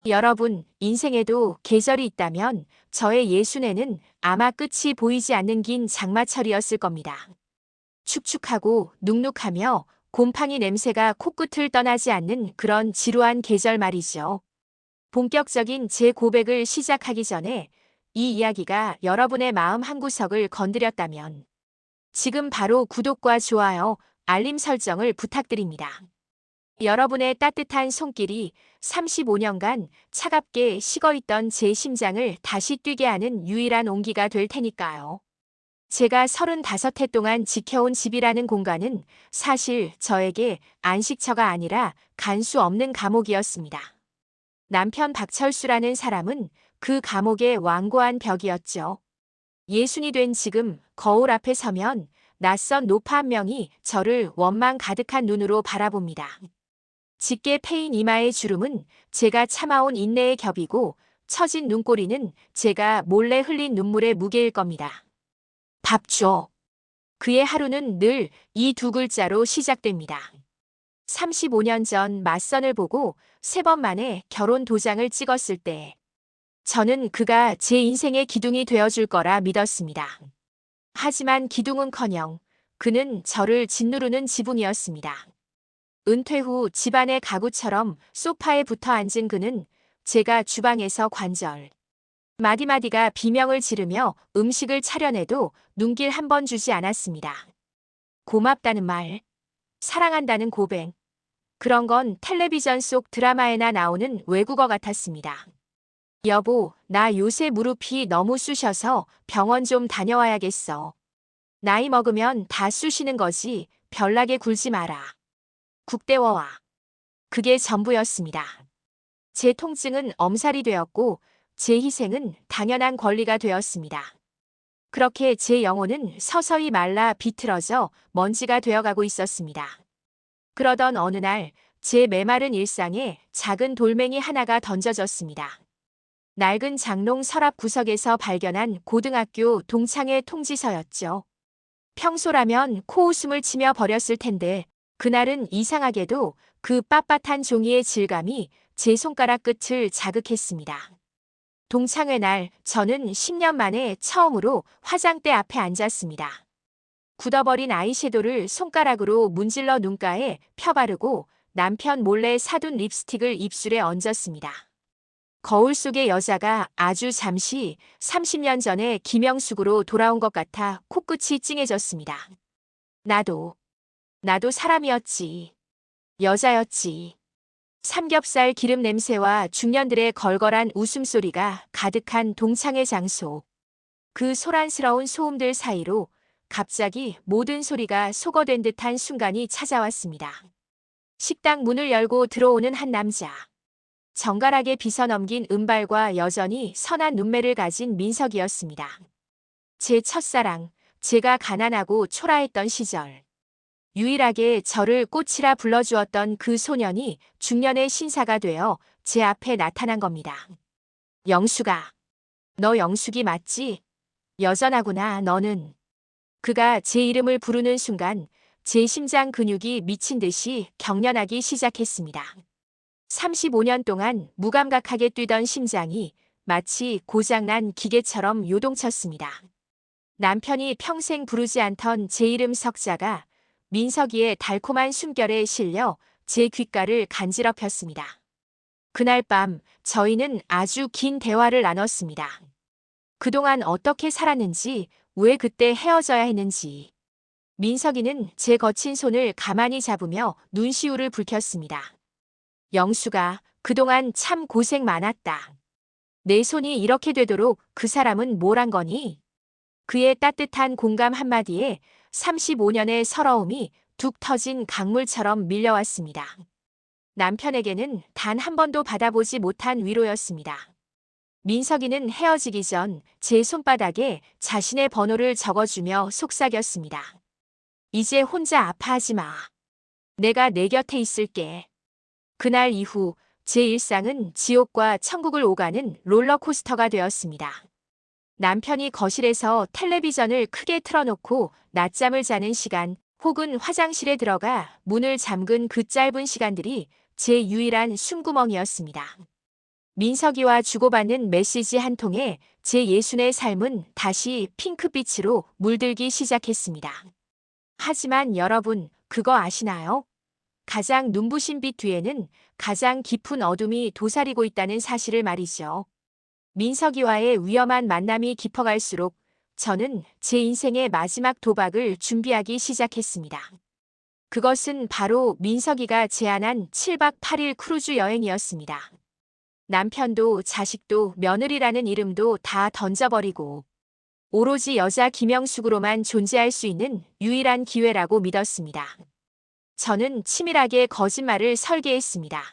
여러분, 인생에도 계절이 있다면 저의 예순에는 아마 끝이 보이지 않는 긴 장마철이었을 겁니다. 축축하고 눅눅하며 곰팡이 냄새가 코끝을 떠나지 않는 그런 지루한 계절 말이죠. 본격적인 제 고백을 시작하기 전에 이 이야기가 여러분의 마음 한구석을 건드렸다면 지금 바로 구독과 좋아요, 알림 설정을 부탁드립니다. 여러분의 따뜻한 손길이 35년간 차갑게 식어있던 제 심장을 다시 뛰게 하는 유일한 온기가 될 테니까요. 제가 35해 동안 지켜온 집이라는 공간은 사실 저에게 안식처가 아니라 간 수 없는 감옥이었습니다. 남편 박철수라는 사람은 그 감옥의 완고한 벽이었죠. 예순이 된 지금 거울 앞에 서면 낯선 노파 한 명이 저를 원망 가득한 눈으로 바라봅니다. 짙게 패인 이마의 주름은 제가 참아온 인내의 겹이고 처진 눈꼬리는 제가 몰래 흘린 눈물의 무게일 겁니다. 밥 줘. 그의 하루는 늘 이 두 글자로 시작됩니다. 35년 전 맞선을 보고 3번 만에 결혼 도장을 찍었을 때 저는 그가 제 인생의 기둥이 되어줄 거라 믿었습니다. 하지만 기둥은커녕 그는 저를 짓누르는 지붕이었습니다. 은퇴 후 집안의 가구처럼 소파에 붙어 앉은 그는 제가 주방에서 관절 마디마디가 비명을 지르며 음식을 차려내도 눈길 한 번 주지 않았습니다. 고맙다는 말, 사랑한다는 고백, 그런 건 텔레비전 속 드라마에나 나오는 외국어 같았습니다. 여보, 나 요새 무릎이 너무 쑤셔서 병원 좀 다녀와야겠어. 나이 먹으면 다 쑤시는 거지, 별나게 굴지 마라. 국대워와. 그게 전부였습니다. 제 통증은 엄살이 되었고 제 희생은 당연한 권리가 되었습니다. 그렇게 제 영혼은 서서히 말라 비틀어져 먼지가 되어가고 있었습니다. 그러던 어느 날 제 메마른 일상에 작은 돌멩이 하나가 던져졌습니다. 낡은 장롱 서랍 구석에서 발견한 고등학교 동창회 통지서였죠. 평소라면 코웃음을 치며 버렸을 텐데 그날은 이상하게도 그 빳빳한 종이의 질감이 제 손가락 끝을 자극했습니다. 동창회 날 저는 10년 만에 처음으로 화장대 앞에 앉았습니다. 굳어버린 아이섀도를 손가락으로 문질러 눈가에 펴바르고 남편 몰래 사둔 립스틱을 입술에 얹었습니다. 거울 속의 여자가 아주 잠시 30년 전에 김영숙으로 돌아온 것 같아 코끝이 찡해졌습니다. 나도 사람이었지. 여자였지. 삼겹살 기름 냄새와 중년들의 걸걸한 웃음소리가 가득한 동창회 장소. 그 소란스러운 소음들 사이로 갑자기 모든 소리가 소거된 듯한 순간이 찾아왔습니다. 식당 문을 열고 들어오는 한 남자. 정갈하게 빗어넘긴 은발과 여전히 선한 눈매를 가진 민석이었습니다. 제 첫사랑, 제가 가난하고 초라했던 시절. 유일하게 저를 꽃이라 불러주었던 그 소년이 중년의 신사가 되어 제 앞에 나타난 겁니다. 영숙아, 너 영숙이 맞지? 여전하구나, 너는. 그가 제 이름을 부르는 순간 제 심장 근육이 미친 듯이 경련하기 시작했습니다. 35년 동안 무감각하게 뛰던 심장이 마치 고장난 기계처럼 요동쳤습니다. 남편이 평생 부르지 않던 제 이름 석자가 민석이의 달콤한 숨결에 실려 제 귓가를 간지럽혔습니다. 그날 밤 저희는 아주 긴 대화를 나눴습니다. 그동안 어떻게 살았는지, 왜 그때 헤어져야 했는지. 민석이는 제 거친 손을 가만히 잡으며 눈시울을 붉혔습니다. 영수가 그동안 참 고생 많았다. 내 손이 이렇게 되도록 그 사람은 뭘 한 거니? 그의 따뜻한 공감 한마디에 35년의 서러움이 툭 터진 강물처럼 밀려왔습니다. 남편에게는 단 한 번도 받아보지 못한 위로였습니다. 민석이는 헤어지기 전 제 손바닥에 자신의 번호를 적어주며 속삭였습니다. 이제 혼자 아파하지 마. 내가 내 곁에 있을게. 그날 이후 제 일상은 지옥과 천국을 오가는 롤러코스터가 되었습니다. 남편이 거실에서 텔레비전을 크게 틀어놓고 낮잠을 자는 시간 혹은 화장실에 들어가 문을 잠근 그 짧은 시간들이 제 유일한 숨구멍이었습니다. 민석이와 주고받는 메시지 한 통에 제 예순의 삶은 다시 핑크빛으로 물들기 시작했습니다. 하지만 여러분, 그거 아시나요? 가장 눈부신 빛 뒤에는 가장 깊은 어둠이 도사리고 있다는 사실을 말이죠. 민석이와의 위험한 만남이 깊어갈수록 저는 제 인생의 마지막 도박을 준비하기 시작했습니다. 그것은 바로 민석이가 제안한 7박 8일 크루즈 여행이었습니다. 남편도 자식도 며느리라는 이름도 다 던져버리고 오로지 여자 김영숙으로만 존재할 수 있는 유일한 기회라고 믿었습니다. 저는 치밀하게 거짓말을 설계했습니다.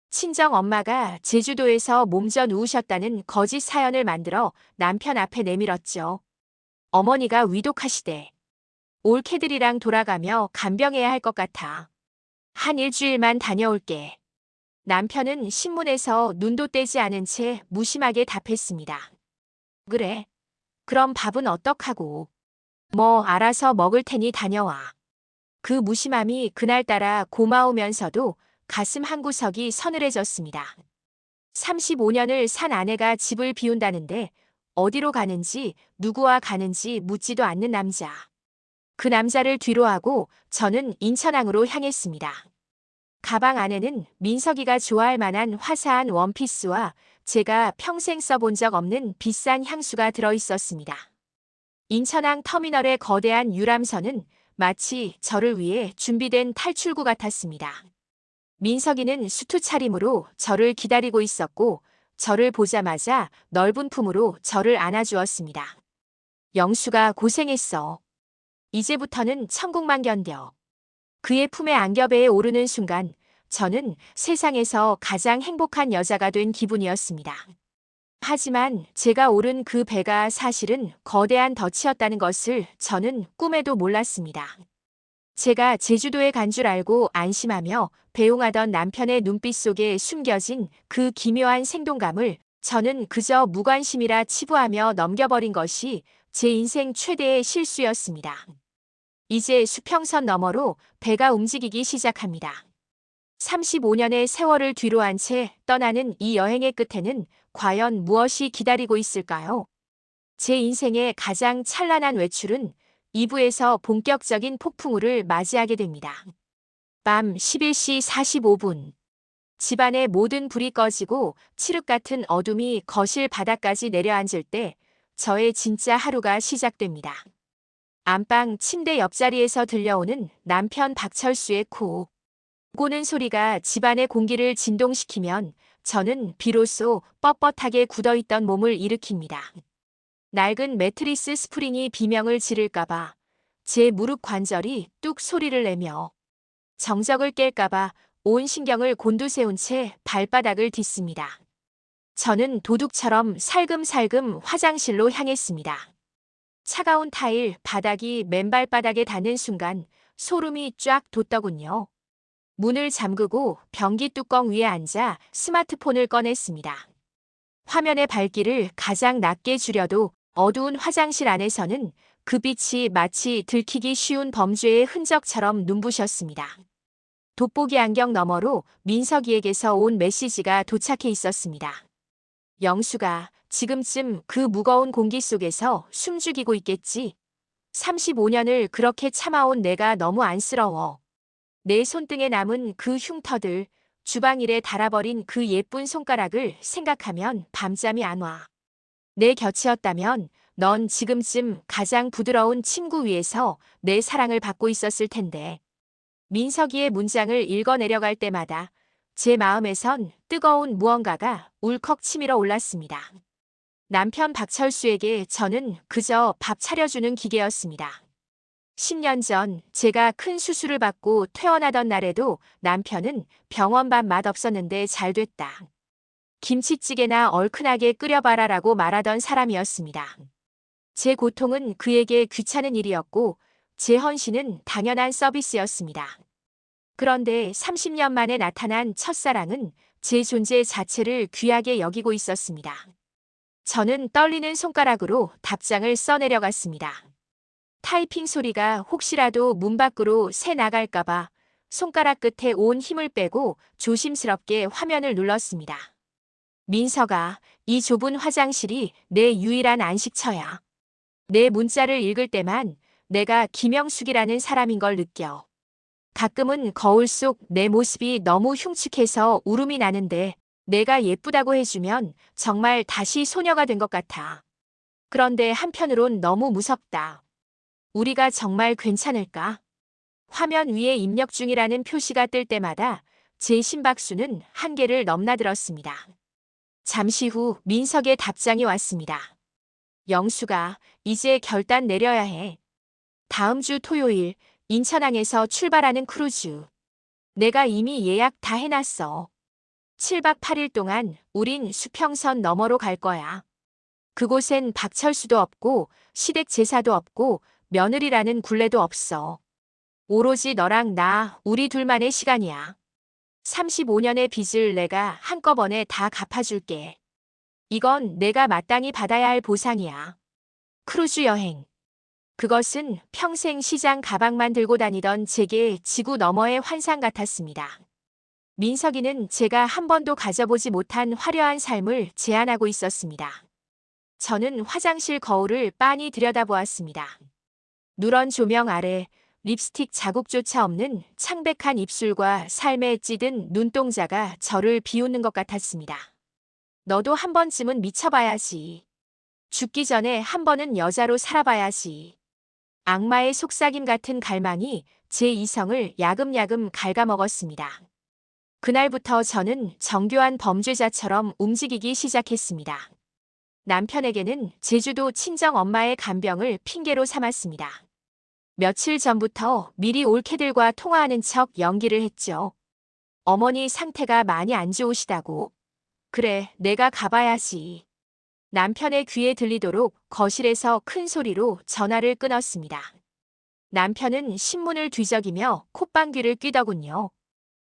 친정 엄마가 제주도에서 몸져 누우셨다는 거짓 사연을 만들어 남편 앞에 내밀었죠. 어머니가 위독하시대. 올케들이랑 돌아가며 간병해야 할 것 같아. 한 일주일만 다녀올게. 남편은 신문에서 눈도 떼지 않은 채 무심하게 답했습니다. 그래. 그럼 밥은 어떡하고. 뭐 알아서 먹을 테니 다녀와. 그 무심함이 그날따라 고마우면서도 가슴 한구석이 서늘해졌습니다. 35년을 산 아내가 집을 비운다는데 어디로 가는지 누구와 가는지 묻지도 않는 남자. 그 남자를 뒤로하고 저는 인천항으로 향했습니다. 가방 안에는 민석이가 좋아할 만한 화사한 원피스와 제가 평생 써본 적 없는 비싼 향수가 들어있었습니다. 인천항 터미널의 거대한 유람선은 마치 저를 위해 준비된 탈출구 같았습니다. 민석이는 수트 차림으로 저를 기다리고 있었고 저를 보자마자 넓은 품으로 저를 안아주었습니다. 영수가 고생했어. 이제부터는 천국만 견뎌. 그의 품에 안겨배에 오르는 순간 저는 세상에서 가장 행복한 여자가 된 기분이었습니다. 하지만 제가 오른 그 배가 사실은 거대한 덫이었다는 것을 저는 꿈에도 몰랐습니다. 제가 제주도에 간 줄 알고 안심하며 배웅하던 남편의 눈빛 속에 숨겨진 그 기묘한 생동감을 저는 그저 무관심이라 치부하며 넘겨버린 것이 제 인생 최대의 실수였습니다. 이제 수평선 너머로 배가 움직이기 시작합니다. 35년의 세월을 뒤로한 채 떠나는 이 여행의 끝에는 과연 무엇이 기다리고 있을까요? 제 인생의 가장 찬란한 외출은 2부에서 본격적인 폭풍우를 맞이하게 됩니다. 밤 11시 45분. 집안의 모든 불이 꺼지고 칠흑 같은 어둠이 거실 바닥까지 내려앉을 때 저의 진짜 하루가 시작됩니다. 안방 침대 옆자리에서 들려오는 남편 박철수의 코 고는 소리가 집안의 공기를 진동시키면 저는 비로소 뻣뻣하게 굳어있던 몸을 일으킵니다. 낡은 매트리스 스프링이 비명을 지를까봐 제 무릎 관절이 뚝 소리를 내며 정적을 깰까봐 온 신경을 곤두세운 채 발바닥을 딛습니다. 저는 도둑처럼 살금살금 화장실로 향했습니다. 차가운 타일 바닥이 맨발바닥에 닿는 순간 소름이 쫙 돋더군요. 문을 잠그고 변기 뚜껑 위에 앉아 스마트폰을 꺼냈습니다. 화면의 밝기를 가장 낮게 줄여도 어두운 화장실 안에서는 그 빛이 마치 들키기 쉬운 범죄의 흔적처럼 눈부셨습니다. 돋보기 안경 너머로 민석이에게서 온 메시지가 도착해 있었습니다. 영수가 지금쯤 그 무거운 공기 속에서 숨죽이고 있겠지. 35년을 그렇게 참아온 내가 너무 안쓰러워. 내 손등에 남은 그 흉터들, 주방일에 달아버린 그 예쁜 손가락을 생각하면 밤잠이 안 와. 내 곁이었다면 넌 지금쯤 가장 부드러운 침구 위에서 내 사랑을 받고 있었을 텐데. 민석이의 문장을 읽어 내려갈 때마다 제 마음에선 뜨거운 무언가가 울컥 치밀어 올랐습니다. 남편 박철수에게 저는 그저 밥 차려주는 기계였습니다. 10년 전 제가 큰 수술을 받고 퇴원하던 날에도 남편은 병원 밥 맛없었는데 잘 됐다. 김치찌개나 얼큰하게 끓여봐라라고 말하던 사람이었습니다. 제 고통은 그에게 귀찮은 일이었고 제 헌신은 당연한 서비스였습니다. 그런데 30년 만에 나타난 첫사랑은 제 존재 자체를 귀하게 여기고 있었습니다. 저는 떨리는 손가락으로 답장을 써내려갔습니다. 타이핑 소리가 혹시라도 문 밖으로 새 나갈까봐 손가락 끝에 온 힘을 빼고 조심스럽게 화면을 눌렀습니다. 민서가, 이 좁은 화장실이 내 유일한 안식처야. 내 문자를 읽을 때만 내가 김영숙이라는 사람인 걸 느껴. 가끔은 거울 속 내 모습이 너무 흉측해서 울음이 나는데 내가 예쁘다고 해주면 정말 다시 소녀가 된 것 같아. 그런데 한편으론 너무 무섭다. 우리가 정말 괜찮을까? 화면 위에 입력 중이라는 표시가 뜰 때마다 제 심박수는 한계를 넘나들었습니다. 잠시 후 민석의 답장이 왔습니다. 영수가, 이제 결단 내려야 해. 다음 주 토요일 인천항에서 출발하는 크루즈. 내가 이미 예약 다 해놨어. 7박 8일 동안 우린 수평선 너머로 갈 거야. 그곳엔 박철수도 없고 시댁 제사도 없고 며느리라는 굴레도 없어. 오로지 너랑 나, 우리 둘만의 시간이야. 35년의 빚을 내가 한꺼번에 다 갚아줄게. 이건 내가 마땅히 받아야 할 보상이야. 크루즈 여행. 그것은 평생 시장 가방만 들고 다니던 제게 지구 너머의 환상 같았습니다. 민석이는 제가 한 번도 가져보지 못한 화려한 삶을 제안하고 있었습니다. 저는 화장실 거울을 빤히 들여다보았습니다. 누런 조명 아래 립스틱 자국조차 없는 창백한 입술과 삶에 찌든 눈동자가 저를 비웃는 것 같았습니다. 너도 한 번쯤은 미쳐봐야지. 죽기 전에 한 번은 여자로 살아봐야지. 악마의 속삭임 같은 갈망이 제 이성을 야금야금 갉아먹었습니다. 그날부터 저는 정교한 범죄자처럼 움직이기 시작했습니다. 남편에게는 제주도 친정 엄마의 간병을 핑계로 삼았습니다. 며칠 전부터 미리 올케들과 통화하는 척 연기를 했죠. 어머니 상태가 많이 안 좋으시다고. 그래, 내가 가봐야지. 남편의 귀에 들리도록 거실에서 큰 소리로 전화를 끊었습니다. 남편은 신문을 뒤적이며 콧방귀를 뀌더군요.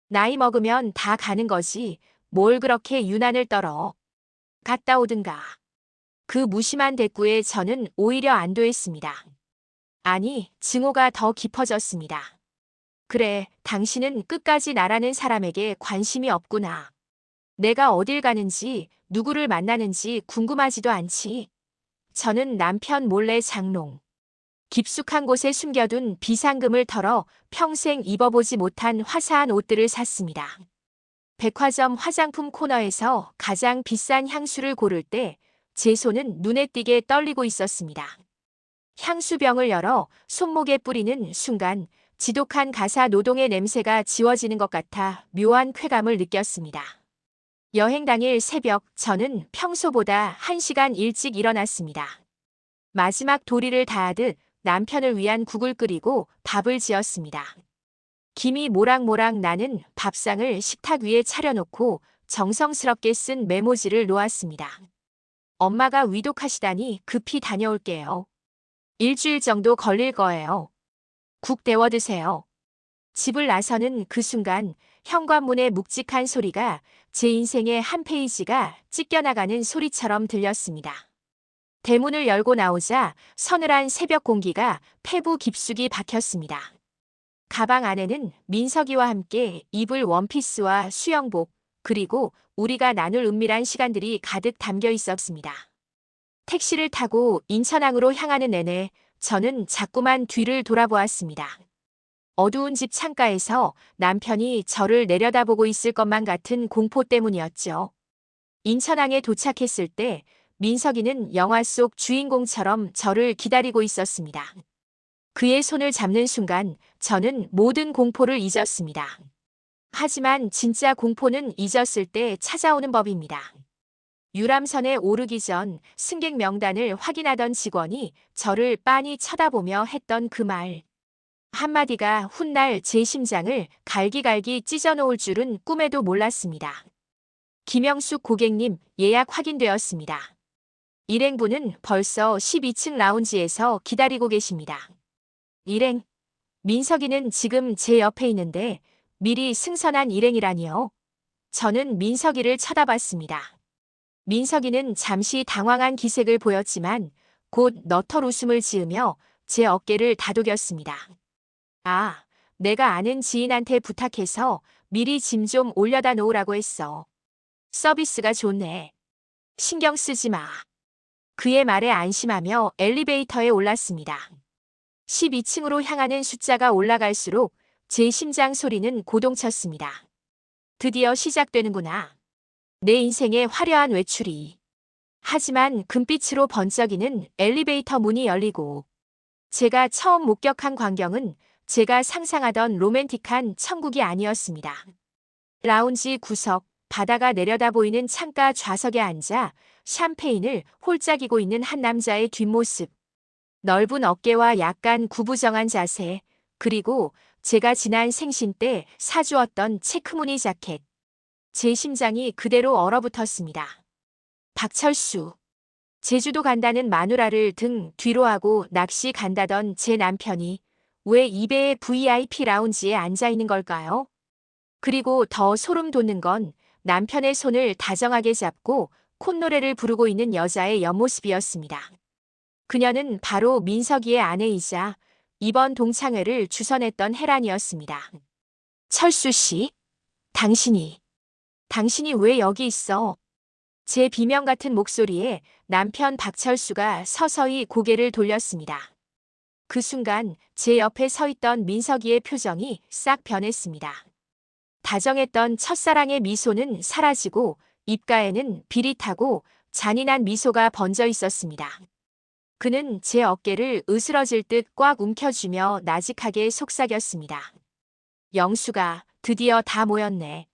나이 먹으면 다 가는 거지. 뭘 그렇게 유난을 떨어. 갔다 오든가. 그 무심한 대꾸에 저는 오히려 안도했습니다. 아니, 증오가 더 깊어졌습니다. 그래, 당신은 끝까지 나라는 사람에게 관심이 없구나. 내가 어딜 가는지, 누구를 만나는지 궁금하지도 않지. 저는 남편 몰래 장롱. 깊숙한 곳에 숨겨둔 비상금을 털어 평생 입어보지 못한 화사한 옷들을 샀습니다. 백화점 화장품 코너에서 가장 비싼 향수를 고를 때 제 손은 눈에 띄게 떨리고 있었습니다. 향수병을 열어 손목에 뿌리는 순간 지독한 가사 노동의 냄새가 지워지는 것 같아 묘한 쾌감을 느꼈습니다. 여행 당일 새벽 저는 평소보다 1시간 일찍 일어났습니다. 마지막 도리를 다하듯 남편을 위한 국을 끓이고 밥을 지었습니다. 김이 모락모락 나는 밥상을 식탁 위에 차려놓고 정성스럽게 쓴 메모지를 놓았습니다. 엄마가 위독하시다니 급히 다녀올게요. 일주일 정도 걸릴 거예요. 국 데워 드세요. 집을 나서는 그 순간 현관문의 묵직한 소리가 제 인생의 한 페이지가 찢겨나가는 소리처럼 들렸습니다. 대문을 열고 나오자 서늘한 새벽 공기가 폐부 깊숙이 박혔습니다. 가방 안에는 민석이와 함께 입을 원피스와 수영복, 그리고 우리가 나눌 은밀한 시간들이 가득 담겨 있었습니다. 택시를 타고 인천항으로 향하는 내내 저는 자꾸만 뒤를 돌아보았습니다. 어두운 집 창가에서 남편이 저를 내려다보고 있을 것만 같은 공포 때문이었죠. 인천항에 도착했을 때 민석이는 영화 속 주인공처럼 저를 기다리고 있었습니다. 그의 손을 잡는 순간 저는 모든 공포를 잊었습니다. 하지만 진짜 공포는 잊었을 때 찾아오는 법입니다. 유람선에 오르기 전 승객 명단을 확인하던 직원이 저를 빤히 쳐다보며 했던 그 말. 한마디가 훗날 제 심장을 갈기갈기 찢어놓을 줄은 꿈에도 몰랐습니다. 김영숙 고객님, 예약 확인되었습니다. 일행분은 벌써 12층 라운지에서 기다리고 계십니다. 일행, 민석이는 지금 제 옆에 있는데 미리 승선한 일행이라니요. 저는 민석이를 쳐다봤습니다. 민석이는 잠시 당황한 기색을 보였지만 곧 너털 웃음을 지으며 제 어깨를 다독였습니다. 아, 내가 아는 지인한테 부탁해서 미리 짐 좀 올려다 놓으라고 했어. 서비스가 좋네. 신경 쓰지 마. 그의 말에 안심하며 엘리베이터에 올랐습니다. 12층으로 향하는 숫자가 올라갈수록 제 심장 소리는 고동쳤습니다. 드디어 시작되는구나. 내 인생의 화려한 외출이. 하지만 금빛으로 번쩍이는 엘리베이터 문이 열리고 제가 처음 목격한 광경은 제가 상상하던 로맨틱한 천국이 아니었습니다. 라운지 구석, 바다가 내려다 보이는 창가 좌석에 앉아 샴페인을 홀짝이고 있는 한 남자의 뒷모습. 넓은 어깨와 약간 구부정한 자세, 그리고 제가 지난 생신 때 사주었던 체크무늬 자켓. 제 심장이 그대로 얼어붙었습니다. 박철수. 제주도 간다는 마누라를 등 뒤로 하고 낚시 간다던 제 남편이 왜 이베의 VIP 라운지에 앉아 있는 걸까요? 그리고 더 소름 돋는 건 남편의 손을 다정하게 잡고 콧노래를 부르고 있는 여자의 옆모습이었습니다. 그녀는 바로 민석이의 아내이자 이번 동창회를 주선했던 혜란이었습니다. 철수 씨, 당신이 왜 여기 있어? 제 비명 같은 목소리에 남편 박철수가 서서히 고개를 돌렸습니다. 그 순간 제 옆에 서 있던 민석이의 표정이 싹 변했습니다. 다정했던 첫사랑의 미소는 사라지고 입가에는 비릿하고 잔인한 미소가 번져 있었습니다. 그는 제 어깨를 으스러질 듯 꽉 움켜쥐며 나직하게 속삭였습니다. 영수가 드디어 다 모였네.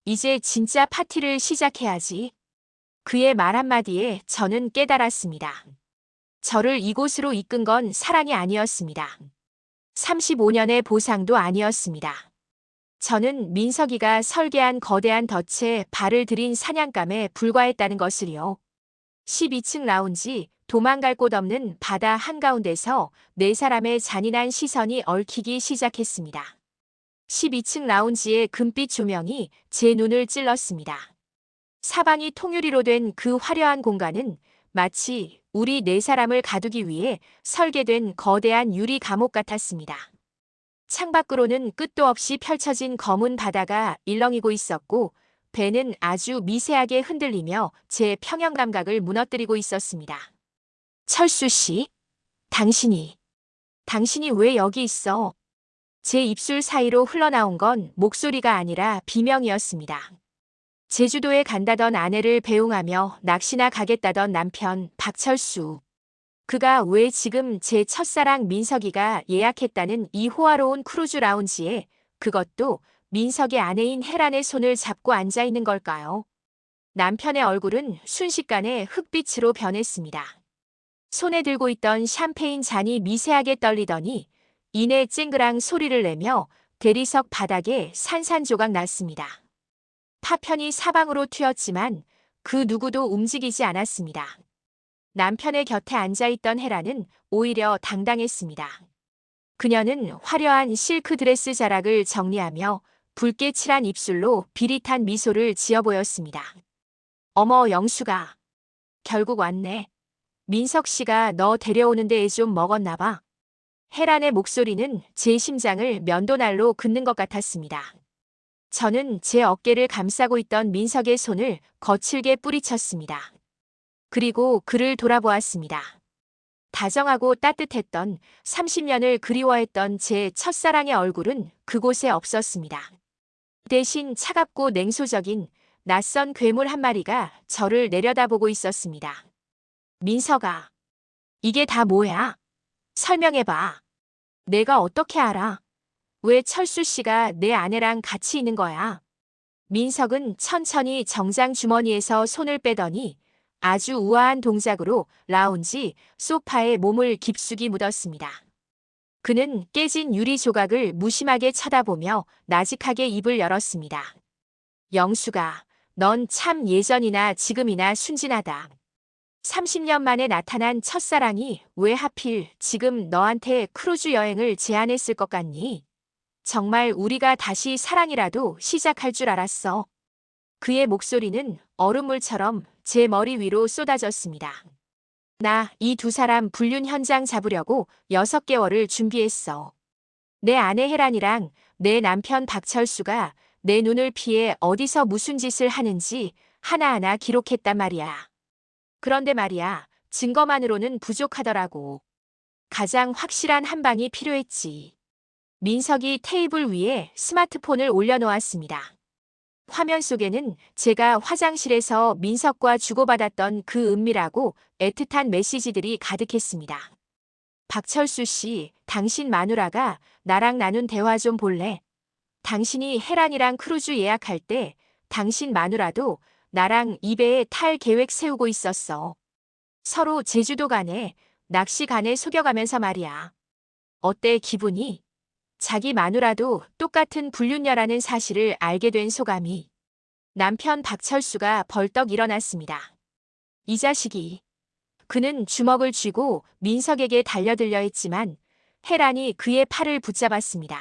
이제 진짜 파티를 시작해야지. 그의 말 한마디에 저는 깨달았습니다. 저를 이곳으로 이끈 건 사랑이 아니었습니다. 35년의 보상도 아니었습니다. 저는 민석이가 설계한 거대한 덫에 발을 들인 사냥감에 불과했다는 것을요. 12층 라운지, 도망갈 곳 없는 바다 한가운데서 네 사람의 잔인한 시선이 얽히기 시작했습니다. 12층 라운지의 금빛 조명이 제 눈을 찔렀습니다. 사방이 통유리로 된 그 화려한 공간은 마치 우리 네 사람을 가두기 위해 설계된 거대한 유리 감옥 같았습니다. 창밖으로는 끝도 없이 펼쳐진 검은 바다가 일렁이고 있었고 배는 아주 미세하게 흔들리며 제 평형 감각을 무너뜨리고 있었습니다. 철수 씨, 당신이 왜 여기 있어? 제 입술 사이로 흘러나온 건 목소리가 아니라 비명이었습니다. 제주도에 간다던 아내를 배웅하며 낚시나 가겠다던 남편 박철수. 그가 왜 지금 제 첫사랑 민석이가 예약했다는 이 호화로운 크루즈 라운지에, 그것도 민석의 아내인 혜란의 손을 잡고 앉아 있는 걸까요? 남편의 얼굴은 순식간에 흑빛으로 변했습니다. 손에 들고 있던 샴페인 잔이 미세하게 떨리더니 이내 쨍그랑 소리를 내며 대리석 바닥에 산산조각 났습니다. 파편이 사방으로 튀었지만 그 누구도 움직이지 않았습니다. 남편의 곁에 앉아있던 혜란은 오히려 당당했습니다. 그녀는 화려한 실크 드레스 자락을 정리하며 붉게 칠한 입술로 비릿한 미소를 지어 보였습니다. 어머, 영수가 결국 왔네. 민석 씨가 너 데려오는데 애 좀 먹었나 봐. 혜란의 목소리는 제 심장을 면도날로 긋는 것 같았습니다. 저는 제 어깨를 감싸고 있던 민석의 손을 거칠게 뿌리쳤습니다. 그리고 그를 돌아보았습니다. 다정하고 따뜻했던 30년을 그리워했던 제 첫사랑의 얼굴은 그곳에 없었습니다. 대신 차갑고 냉소적인 낯선 괴물 한 마리가 저를 내려다보고 있었습니다. 민석아, 이게 다 뭐야? 설명해봐. 내가 어떻게 알아? 왜 철수 씨가 내 아내랑 같이 있는 거야? 민석은 천천히 정장 주머니에서 손을 빼더니 아주 우아한 동작으로 라운지 소파에 몸을 깊숙이 묻었습니다. 그는 깨진 유리 조각을 무심하게 쳐다보며 나직하게 입을 열었습니다. 영수가, 넌 참 예전이나 지금이나 순진하다. 30년 만에 나타난 첫사랑이 왜 하필 지금 너한테 크루즈 여행을 제안했을 것 같니? 정말 우리가 다시 사랑이라도 시작할 줄 알았어. 그의 목소리는 얼음물처럼 제 머리 위로 쏟아졌습니다. 나 이 두 사람 불륜 현장 잡으려고 6개월을 준비했어. 내 아내 혜란이랑 내 남편 박철수가 내 눈을 피해 어디서 무슨 짓을 하는지 하나하나 기록했단 말이야. 그런데 말이야, 증거만으로는 부족하더라고. 가장 확실한 한 방이 필요했지. 민석이 테이블 위에 스마트폰을 올려놓았습니다. 화면 속에는 제가 화장실에서 민석과 주고받았던 그 은밀하고 애틋한 메시지들이 가득했습니다. 박철수 씨, 당신 마누라가 나랑 나눈 대화 좀 볼래? 당신이 혜란이랑 크루즈 예약할 때 당신 마누라도 나랑 이 배에 탈 계획 세우고 있었어. 서로 제주도 가네, 낚시 가네 속여가면서 말이야. 어때 기분이? 자기 마누라도 똑같은 불륜녀라는 사실을 알게 된 소감이. 남편 박철수가 벌떡 일어났습니다. 이 자식이. 그는 주먹을 쥐고 민석에게 달려들려 했지만 혜란이 그의 팔을 붙잡았습니다.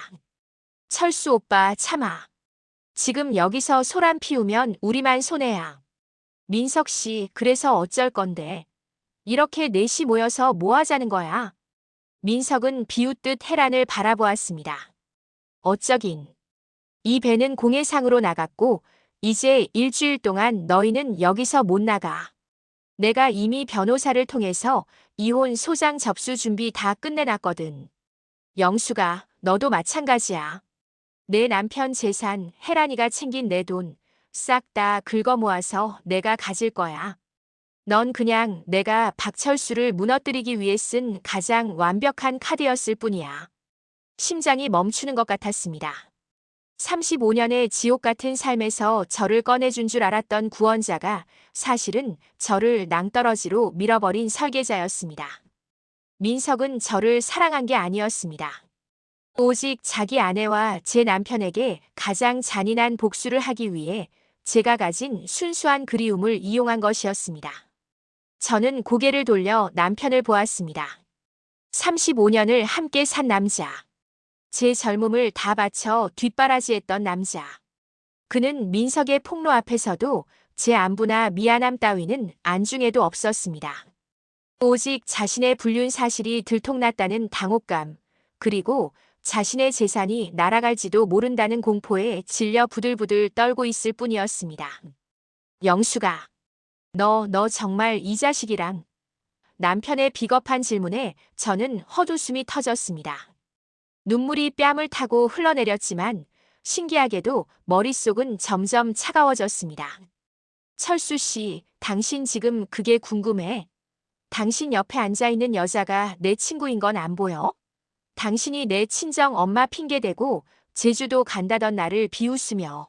철수 오빠 참아. 지금 여기서 소란 피우면 우리만 손해야. 민석 씨, 그래서 어쩔 건데. 이렇게 넷이 모여서 뭐 하자는 거야? 민석은 비웃듯 혜란을 바라보았습니다. 어쩌긴. 이 배는 공해상으로 나갔고 이제 일주일 동안 너희는 여기서 못 나가. 내가 이미 변호사를 통해서 이혼 소장 접수 준비 다 끝내놨거든. 영수가, 너도 마찬가지야. 내 남편 재산, 혜란이가 챙긴 내 돈 싹 다 긁어 모아서 내가 가질 거야. 넌 그냥 내가 박철수를 무너뜨리기 위해 쓴 가장 완벽한 카드였을 뿐이야. 심장이 멈추는 것 같았습니다. 35년의 지옥 같은 삶에서 저를 꺼내준 줄 알았던 구원자가 사실은 저를 낭떠러지로 밀어버린 설계자였습니다. 민석은 저를 사랑한 게 아니었습니다. 오직 자기 아내와 제 남편에게 가장 잔인한 복수를 하기 위해 제가 가진 순수한 그리움을 이용한 것이었습니다. 저는 고개를 돌려 남편을 보았습니다. 35년을 함께 산 남자. 제 젊음을 다 바쳐 뒷바라지했던 남자. 그는 민석의 폭로 앞에서도 제 안부나 미안함 따위는 안중에도 없었습니다. 오직 자신의 불륜 사실이 들통났다는 당혹감, 그리고 자신의 재산이 날아갈지도 모른다는 공포에 질려 부들부들 떨고 있을 뿐이었습니다. 영수가, 너 정말 이 자식이랑. 남편의 비겁한 질문에 저는 헛웃음이 터졌습니다. 눈물이 뺨을 타고 흘러내렸지만 신기하게도 머릿속은 점점 차가워졌습니다. 철수 씨, 당신 지금 그게 궁금해? 당신 옆에 앉아있는 여자가 내 친구인 건 안 보여? 당신이 내 친정 엄마 핑계대고 제주도 간다던 나를 비웃으며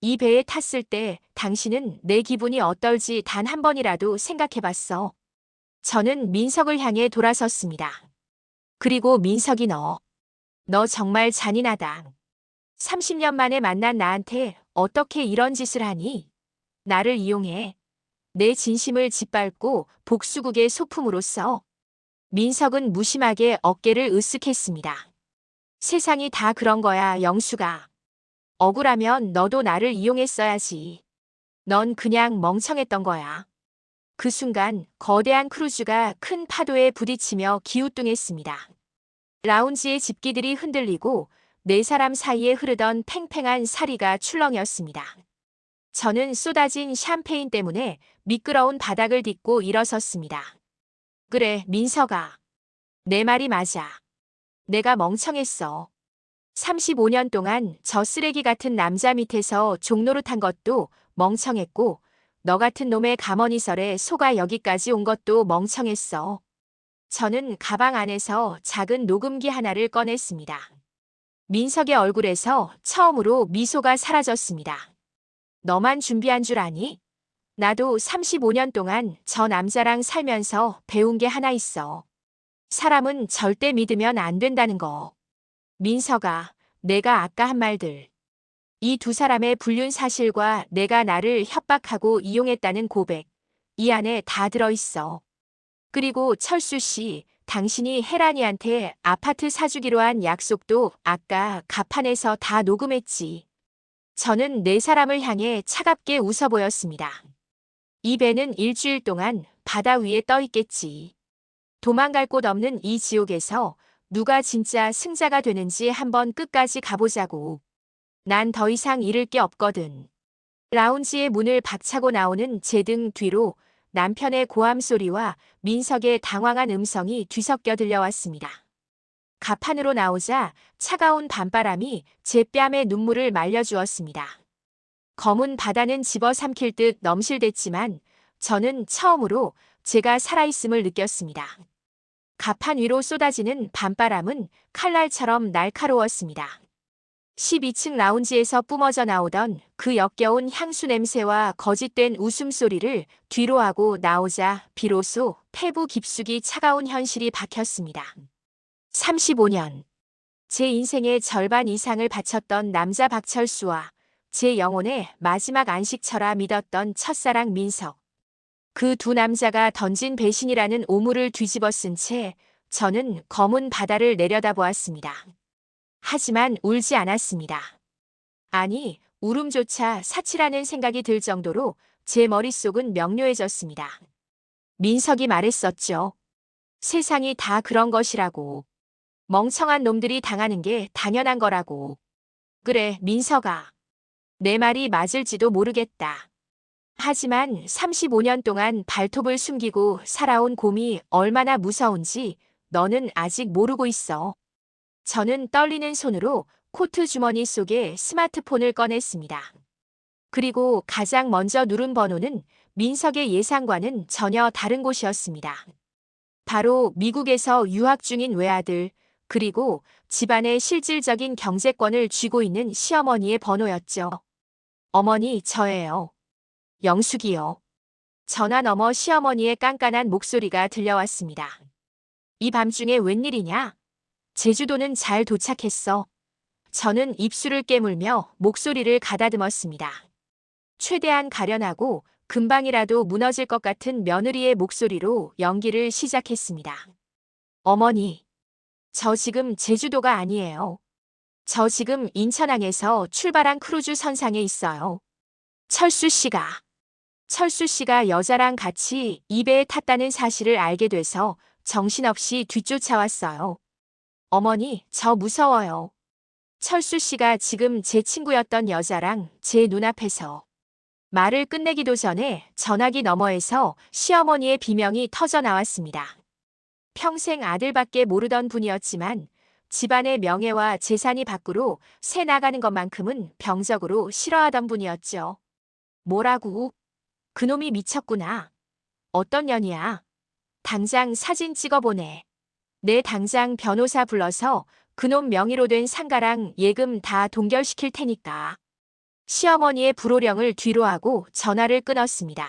이 배에 탔을 때 당신은 내 기분이 어떨지 단 한 번이라도 생각해봤어. 저는 민석을 향해 돌아섰습니다. 그리고 민석이 너 정말 잔인하다. 30년 만에 만난 나한테 어떻게 이런 짓을 하니? 나를 이용해. 내 진심을 짓밟고 복수국의 소품으로써. 민석은 무심하게 어깨를 으쓱했습니다. 세상이 다 그런 거야, 영수가. 억울하면 너도 나를 이용했어야지. 넌 그냥 멍청했던 거야. 그 순간 거대한 크루즈가 큰 파도에 부딪히며 기우뚱했습니다. 라운지의 집기들이 흔들리고 네 사람 사이에 흐르던 팽팽한 사리가 출렁였습니다. 저는 쏟아진 샴페인 때문에 미끄러운 바닥을 딛고 일어섰습니다. 그래, 민석아. 내 말이 맞아. 내가 멍청했어. 35년 동안 저 쓰레기 같은 남자 밑에서 종노릇한 것도 멍청했고 너 같은 놈의 가머니설에 속아 여기까지 온 것도 멍청했어. 저는 가방 안에서 작은 녹음기 하나를 꺼냈습니다. 민석의 얼굴에서 처음으로 미소가 사라졌습니다. 너만 준비한 줄 아니? 나도 35년 동안 저 남자랑 살면서 배운 게 하나 있어. 사람은 절대 믿으면 안 된다는 거. 민석아, 내가 아까 한 말들. 이 두 사람의 불륜 사실과 내가 나를 협박하고 이용했다는 고백, 이 안에 다 들어있어. 그리고 철수 씨, 당신이 혜란이한테 아파트 사주기로 한 약속도 아까 가판에서 다 녹음했지. 저는 네 사람을 향해 차갑게 웃어 보였습니다. 이 배는 일주일 동안 바다 위에 떠 있겠지. 도망갈 곳 없는 이 지옥에서 누가 진짜 승자가 되는지 한번 끝까지 가보자고. 난 더 이상 잃을 게 없거든. 라운지의 문을 박차고 나오는 제 등 뒤로 남편의 고함 소리와 민석의 당황한 음성이 뒤섞여 들려왔습니다. 가판으로 나오자 차가운 밤바람이 제 뺨에 눈물을 말려주었습니다. 검은 바다는 집어삼킬 듯 넘실댔지만 저는 처음으로 제가 살아있음을 느꼈습니다. 가판 위로 쏟아지는 밤바람은 칼날처럼 날카로웠습니다. 12층 라운지에서 뿜어져 나오던 그 역겨운 향수 냄새와 거짓된 웃음소리를 뒤로 하고 나오자 비로소 폐부 깊숙이 차가운 현실이 박혔습니다. 35년. 제 인생의 절반 이상을 바쳤던 남자 박철수와 제 영혼의 마지막 안식처라 믿었던 첫사랑 민석. 그 두 남자가 던진 배신이라는 오물을 뒤집어 쓴 채 저는 검은 바다를 내려다보았습니다. 하지만 울지 않았습니다. 아니, 울음조차 사치라는 생각이 들 정도로 제 머릿속은 명료해졌습니다. 민석이 말했었죠. 세상이 다 그런 것이라고. 멍청한 놈들이 당하는 게 당연한 거라고. 그래, 민석아. 내 말이 맞을지도 모르겠다. 하지만 35년 동안 발톱을 숨기고 살아온 곰이 얼마나 무서운지 너는 아직 모르고 있어. 저는 떨리는 손으로 코트 주머니 속에 스마트폰을 꺼냈습니다. 그리고 가장 먼저 누른 번호는 민석의 예상과는 전혀 다른 곳이었습니다. 바로 미국에서 유학 중인 외아들, 그리고 집안의 실질적인 경제권을 쥐고 있는 시어머니의 번호였죠. 어머니, 저예요. 영숙이요. 전화 너머 시어머니의 깐깐한 목소리가 들려왔습니다. 이 밤중에 웬일이냐? 제주도는 잘 도착했어. 저는 입술을 깨물며 목소리를 가다듬었습니다. 최대한 가련하고 금방이라도 무너질 것 같은 며느리의 목소리로 연기를 시작했습니다. 어머니, 저 지금 제주도가 아니에요. 저 지금 인천항에서 출발한 크루즈 선상에 있어요. 철수 씨가 여자랑 같이 이 배에 탔다는 사실을 알게 돼서 정신없이 뒤쫓아왔어요. 어머니, 저 무서워요. 철수 씨가 지금 제 친구였던 여자랑 제 눈앞에서. 말을 끝내기도 전에 전화기 너머에서 시어머니의 비명이 터져 나왔습니다. 평생 아들밖에 모르던 분이었지만 집안의 명예와 재산이 밖으로 새 나가는 것만큼은 병적으로 싫어하던 분이었죠. 뭐라고? 그놈이 미쳤구나. 어떤 년이야? 당장 사진 찍어보내. 내 당장 변호사 불러서 그놈 명의로 된 상가랑 예금 다 동결시킬 테니까. 시어머니의 불호령을 뒤로하고 전화를 끊었습니다.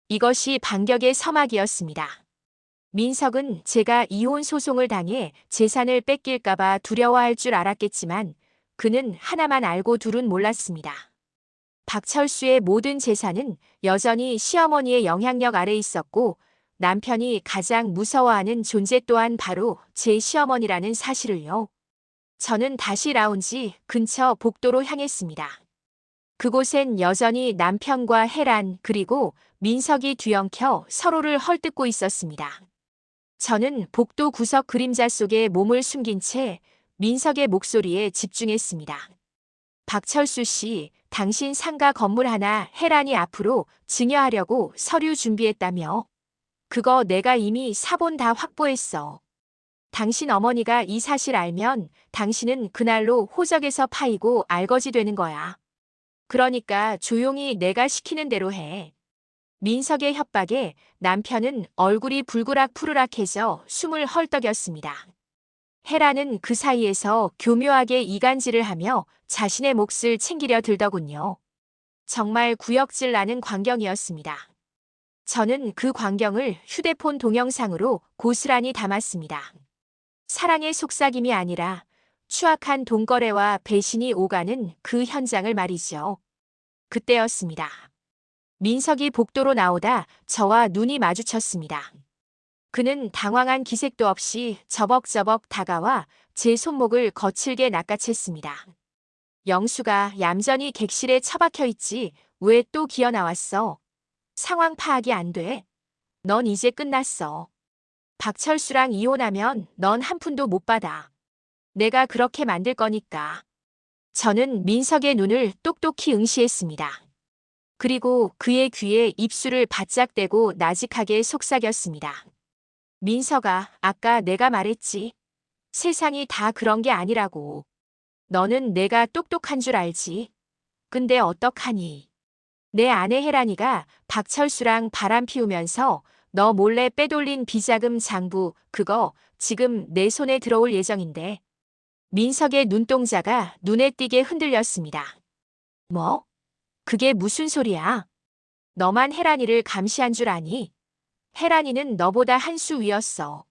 이것이 반격의 서막이었습니다. 민석은 제가 이혼 소송을 당해 재산을 뺏길까봐 두려워할 줄 알았겠지만 그는 하나만 알고 둘은 몰랐습니다. 박철수의 모든 재산은 여전히 시어머니의 영향력 아래 있었고 남편이 가장 무서워하는 존재 또한 바로 제 시어머니라는 사실을요. 저는 다시 라운지 근처 복도로 향했습니다. 그곳엔 여전히 남편과 혜란 그리고 민석이 뒤엉켜 서로를 헐뜯고 있었습니다. 저는 복도 구석 그림자 속에 몸을 숨긴 채 민석의 목소리에 집중했습니다. 박철수 씨, 당신 상가 건물 하나 혜란이 앞으로 증여하려고 서류 준비했다며? 그거 내가 이미 사본 다 확보했어. 당신 어머니가 이 사실 알면 당신은 그날로 호적에서 파이고 알거지 되는 거야. 그러니까 조용히 내가 시키는 대로 해. 민석의 협박에 남편은 얼굴이 불그락푸르락해져 숨을 헐떡였습니다. 혜란은 그 사이에서 교묘하게 이간질을 하며 자신의 몫을 챙기려 들더군요. 정말 구역질 나는 광경이었습니다. 저는 그 광경을 휴대폰 동영상으로 고스란히 담았습니다. 사랑의 속삭임이 아니라 추악한 돈거래와 배신이 오가는 그 현장을 말이죠. 그때였습니다. 민석이 복도로 나오다 저와 눈이 마주쳤습니다. 그는 당황한 기색도 없이 저벅저벅 다가와 제 손목을 거칠게 낚아챘습니다. 영수가 얌전히 객실에 처박혀 있지 왜 또 기어 나왔어? 상황 파악이 안 돼? 넌 이제 끝났어. 박철수랑 이혼하면 넌 한 푼도 못 받아. 내가 그렇게 만들 거니까. 저는 민석의 눈을 똑똑히 응시했습니다. 그리고 그의 귀에 입술을 바짝 대고 나직하게 속삭였습니다. 민서가, 아까 내가 말했지. 세상이 다 그런 게 아니라고. 너는 내가 똑똑한 줄 알지. 근데 어떡하니? 내 아내 혜란이가 박철수랑 바람 피우면서 너 몰래 빼돌린 비자금 장부, 그거 지금 내 손에 들어올 예정인데. 민석의 눈동자가 눈에 띄게 흔들렸습니다. 뭐? 그게 무슨 소리야? 너만 혜란이를 감시한 줄 아니? 혜란이는 너보다 한 수 위였어.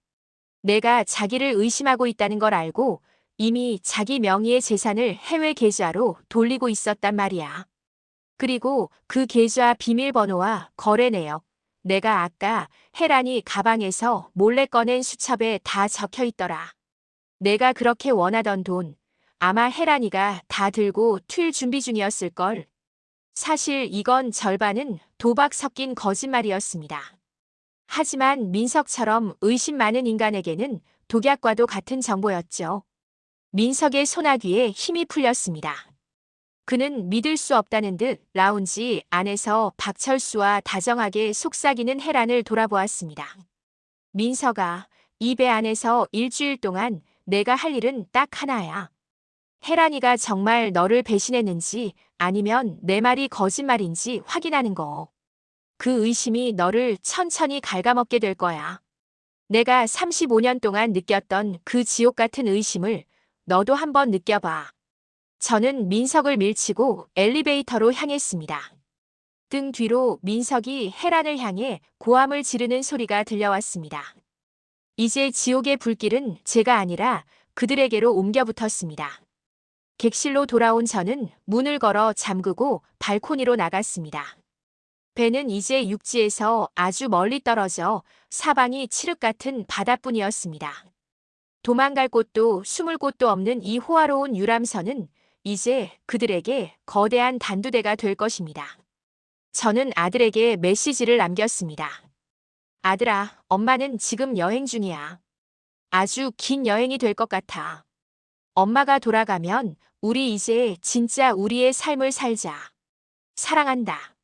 내가 자기를 의심하고 있다는 걸 알고 이미 자기 명의의 재산을 해외 계좌로 돌리고 있었단 말이야. 그리고 그 계좌 비밀번호와 거래 내역, 내가 아까 혜란이 가방에서 몰래 꺼낸 수첩에 다 적혀 있더라. 내가 그렇게 원하던 돈, 아마 혜란이가 다 들고 튈 준비 중이었을걸. 사실 이건 절반은 도박 섞인 거짓말이었습니다. 하지만 민석처럼 의심 많은 인간에게는 독약과도 같은 정보였죠. 민석의 소나귀에 힘이 풀렸습니다. 그는 믿을 수 없다는 듯 라운지 안에서 박철수와 다정하게 속삭이는 혜란을 돌아보았습니다. 민석아, 이 배 안에서 일주일 동안 내가 할 일은 딱 하나야. 혜란이가 정말 너를 배신했는지 아니면 내 말이 거짓말인지 확인하는 거. 그 의심이 너를 천천히 갉아먹게 될 거야. 내가 35년 동안 느꼈던 그 지옥 같은 의심을 너도 한번 느껴봐. 저는 민석을 밀치고 엘리베이터로 향했습니다. 등 뒤로 민석이 혜란을 향해 고함을 지르는 소리가 들려왔습니다. 이제 지옥의 불길은 제가 아니라 그들에게로 옮겨붙었습니다. 객실로 돌아온 저는 문을 걸어 잠그고 발코니로 나갔습니다. 배는 이제 육지에서 아주 멀리 떨어져 사방이 칠흑 같은 바다뿐이었습니다. 도망갈 곳도 숨을 곳도 없는 이 호화로운 유람선은 이제 그들에게 거대한 단두대가 될 것입니다. 저는 아들에게 메시지를 남겼습니다. 아들아, 엄마는 지금 여행 중이야. 아주 긴 여행이 될 것 같아. 엄마가 돌아가면 우리 이제 진짜 우리의 삶을 살자. 사랑한다.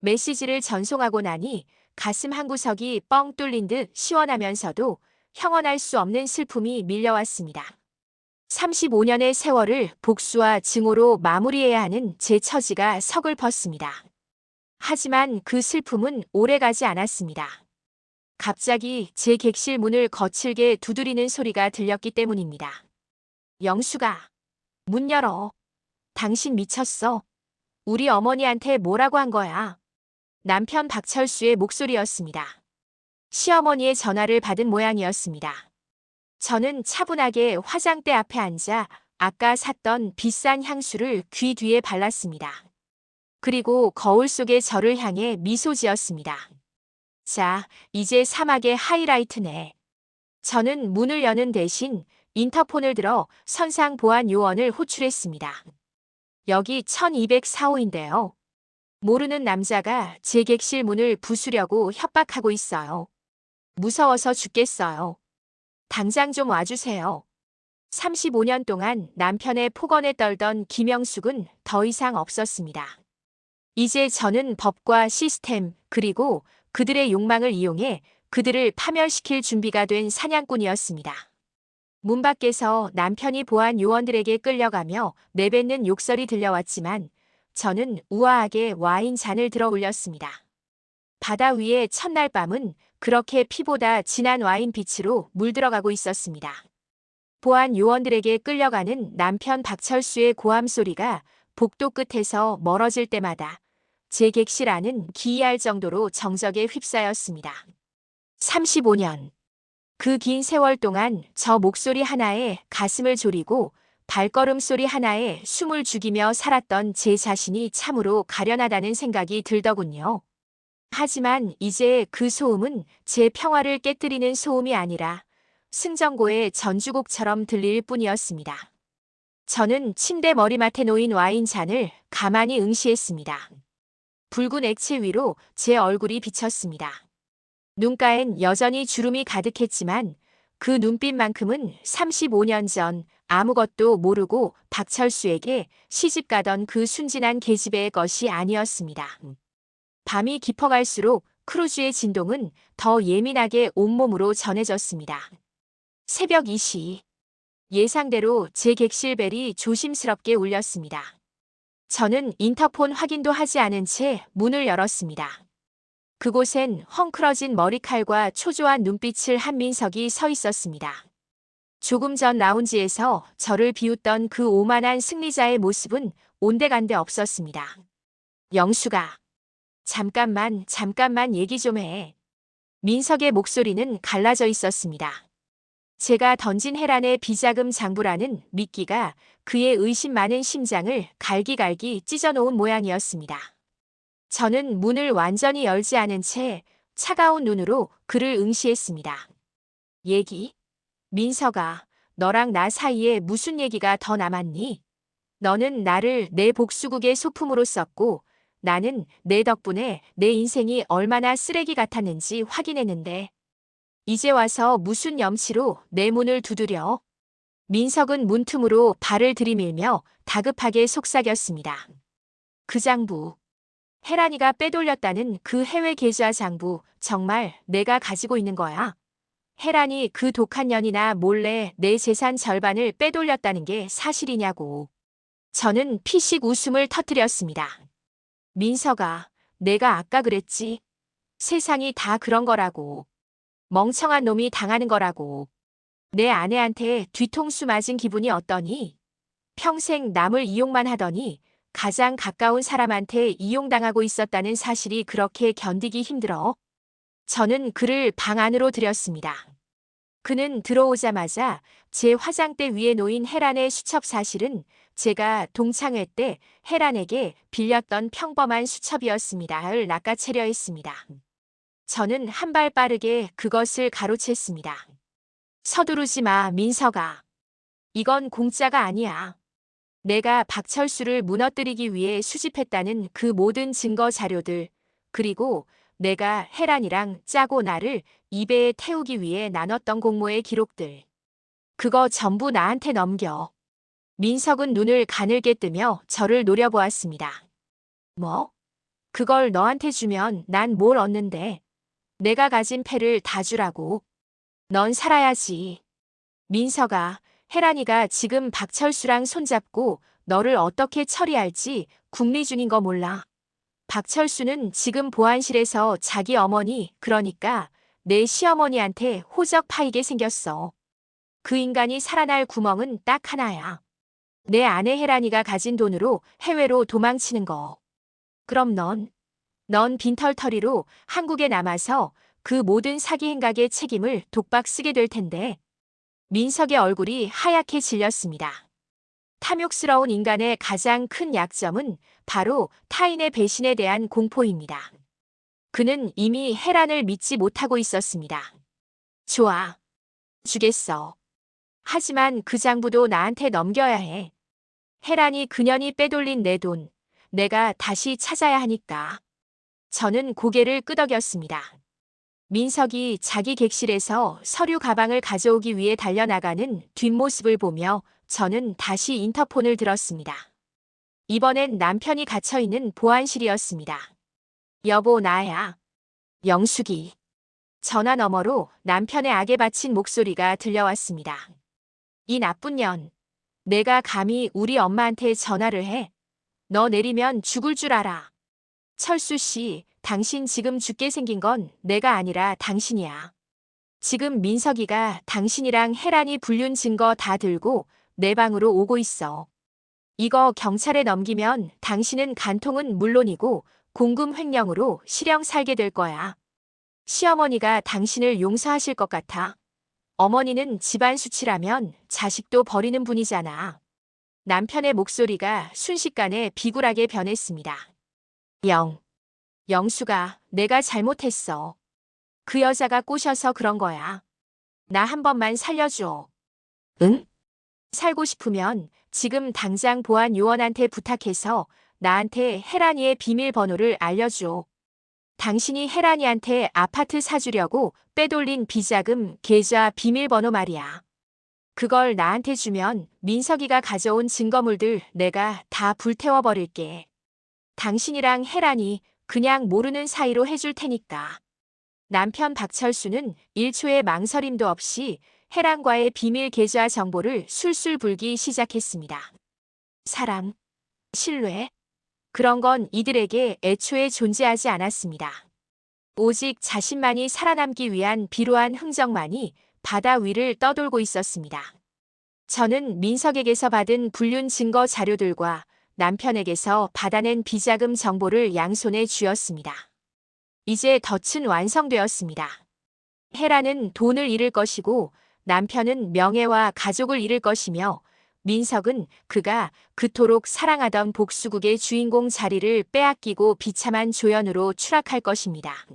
메시지를 전송하고 나니 가슴 한구석이 뻥 뚫린 듯 시원하면서도 형언할 수 없는 슬픔이 밀려왔습니다. 35년의 세월을 복수와 증오로 마무리해야 하는 제 처지가 서글펐습니다. 하지만 그 슬픔은 오래가지 않았습니다. 갑자기 제 객실 문을 거칠게 두드리는 소리가 들렸기 때문입니다. 영수가, 문 열어. 당신 미쳤어. 우리 어머니한테 뭐라고 한 거야? 남편 박철수의 목소리였습니다. 시어머니의 전화를 받은 모양이었습니다. 저는 차분하게 화장대 앞에 앉아 아까 샀던 비싼 향수를 귀 뒤에 발랐습니다. 그리고 거울 속의 저를 향해 미소 지었습니다. 자, 이제 사막의 하이라이트네. 저는 문을 여는 대신 인터폰을 들어 선상 보안 요원을 호출했습니다. 여기 1204호인데요. 모르는 남자가 제 객실 문을 부수려고 협박하고 있어요. 무서워서 죽겠어요. 당장 좀 와주세요. 35년 동안 남편의 폭언에 떨던 김영숙은 더 이상 없었습니다. 이제 저는 법과 시스템 그리고 그들의 욕망을 이용해 그들을 파멸시킬 준비가 된 사냥꾼이었습니다. 문 밖에서 남편이 보안 요원들에게 끌려가며 내뱉는 욕설이 들려왔지만 저는 우아하게 와인 잔을 들어 올렸습니다. 바다 위의 첫날 밤은 그렇게 피보다 진한 와인 빛으로 물들어가고 있었습니다. 보안 요원들에게 끌려가는 남편 박철수의 고함 소리가 복도 끝에서 멀어질 때마다 제 객실 안은 기이할 정도로 정적에 휩싸였습니다. 35년. 그 긴 세월 동안 저 목소리 하나에 가슴을 졸이고 발걸음 소리 하나에 숨을 죽이며 살았던 제 자신이 참으로 가련하다는 생각이 들더군요. 하지만 이제 그 소음은 제 평화를 깨뜨리는 소음이 아니라 승전고의 전주곡처럼 들릴 뿐이었습니다. 저는 침대 머리맡에 놓인 와인 잔을 가만히 응시했습니다. 붉은 액체 위로 제 얼굴이 비쳤습니다. 눈가엔 여전히 주름이 가득했지만 그 눈빛만큼은 35년 전 아무것도 모르고 박철수에게 시집가던 그 순진한 계집애의 것이 아니었습니다. 밤이 깊어갈수록 크루즈의 진동은 더 예민하게 온몸으로 전해졌습니다. 새벽 2시. 예상대로 제 객실 벨이 조심스럽게 울렸습니다. 저는 인터폰 확인도 하지 않은 채 문을 열었습니다. 그곳엔 헝클어진 머리칼과 초조한 눈빛을 한 민석이 서 있었습니다. 조금 전 라운지에서 저를 비웃던 그 오만한 승리자의 모습은 온데간데 없었습니다. 영수가, 잠깐만 얘기 좀 해. 민석의 목소리는 갈라져 있었습니다. 제가 던진 헤란의 비자금 장부라는 미끼가 그의 의심 많은 심장을 갈기갈기 찢어놓은 모양이었습니다. 저는 문을 완전히 열지 않은 채 차가운 눈으로 그를 응시했습니다. 얘기? 민석아, 너랑 나 사이에 무슨 얘기가 더 남았니? 너는 나를 내 복수국의 소품으로 썼고 나는 내 덕분에 내 인생이 얼마나 쓰레기 같았는지 확인했는데 이제 와서 무슨 염치로 내 문을 두드려? 민석은 문틈으로 발을 들이밀며 다급하게 속삭였습니다. 그 장부. 혜란이가 빼돌렸다는 그 해외 계좌 장부 정말 내가 가지고 있는 거야? 혜란이 그 독한 년이나 몰래 내 재산 절반을 빼돌렸다는 게 사실이냐고. 저는 피식 웃음을 터뜨렸습니다. 민석아, 내가 아까 그랬지. 세상이 다 그런 거라고. 멍청한 놈이 당하는 거라고. 내 아내한테 뒤통수 맞은 기분이 어떠니? 평생 남을 이용만 하더니 가장 가까운 사람한테 이용당하고 있었다는 사실이 그렇게 견디기 힘들어. 저는 그를 방 안으로 들였습니다. 그는 들어오자마자 제 화장대 위에 놓인 혜란의 수첩 사실은 제가 동창회 때 혜란에게 빌렸던 평범한 수첩이었습니다를 낚아채려 했습니다. 저는 한 발 빠르게 그것을 가로챘습니다. 서두르지 마, 민석아. 이건 공짜가 아니야. 내가 박철수를 무너뜨리기 위해 수집했다는 그 모든 증거 자료들, 그리고 내가 혜란이랑 짜고 나를 입에 태우기 위해 나눴던 공모의 기록들. 그거 전부 나한테 넘겨. 민석은 눈을 가늘게 뜨며 저를 노려보았습니다. 뭐? 그걸 너한테 주면 난 뭘 얻는데? 내가 가진 패를 다 주라고. 넌 살아야지. 민석아, 혜란이가 지금 박철수랑 손잡고 너를 어떻게 처리할지 궁리 중인 거 몰라. 박철수는 지금 보안실에서 자기 어머니, 그러니까 내 시어머니한테 호적 파이게 생겼어. 그 인간이 살아날 구멍은 딱 하나야. 내 아내 혜란이가 가진 돈으로 해외로 도망치는 거. 그럼 넌 빈털터리로 한국에 남아서 그 모든 사기 행각의 책임을 독박 쓰게 될 텐데. 민석의 얼굴이 하얗게 질렸습니다. 탐욕스러운 인간의 가장 큰 약점은 바로 타인의 배신에 대한 공포입니다. 그는 이미 혜란을 믿지 못하고 있었습니다. 좋아. 주겠어. 하지만 그 장부도 나한테 넘겨야 해. 혜란이 그년이 빼돌린 내 돈, 내가 다시 찾아야 하니까. 저는 고개를 끄덕였습니다. 민석이 자기 객실에서 서류 가방을 가져오기 위해 달려나가는 뒷모습을 보며 저는 다시 인터폰을 들었습니다. 이번엔 남편이 갇혀있는 보안실이었습니다. 여보, 나야. 영숙이. 전화 너머로 남편의 악에 바친 목소리가 들려왔습니다. 이 나쁜 년. 내가 감히 우리 엄마한테 전화를 해. 너 내리면 죽을 줄 알아. 철수 씨, 당신 지금 죽게 생긴 건 내가 아니라 당신이야. 지금 민석이가 당신이랑 혜란이 불륜 증거 다 들고 내 방으로 오고 있어. 이거 경찰에 넘기면 당신은 간통은 물론이고 공금 횡령으로 실형 살게 될 거야. 시어머니가 당신을 용서하실 것 같아. 어머니는 집안 수치라면 자식도 버리는 분이잖아. 남편의 목소리가 순식간에 비굴하게 변했습니다. 영수가, 내가 잘못했어. 그 여자가 꼬셔서 그런 거야. 나 한 번만 살려줘. 응? 살고 싶으면 지금 당장 보안 요원한테 부탁해서 나한테 혜란이의 비밀번호를 알려줘. 당신이 혜란이한테 아파트 사주려고 빼돌린 비자금 계좌 비밀번호 말이야. 그걸 나한테 주면 민석이가 가져온 증거물들 내가 다 불태워버릴게. 당신이랑 혜란이 그냥 모르는 사이로 해줄 테니까. 남편 박철수는 1초의 망설임도 없이 혜란과의 비밀 계좌 정보를 술술 불기 시작했습니다. 사랑, 신뢰, 그런 건 이들에게 애초에 존재하지 않았습니다. 오직 자신만이 살아남기 위한 비루한 흥정만이 바다 위를 떠돌고 있었습니다. 저는 민석에게서 받은 불륜 증거 자료들과 남편에게서 받아낸 비자금 정보를 양손에 쥐었습니다. 이제 덫은 완성되었습니다. 혜란은 돈을 잃을 것이고 남편은 명예와 가족을 잃을 것이며 민석은 그가 그토록 사랑하던 복수국의 주인공 자리를 빼앗기고 비참한 조연으로 추락할 것입니다.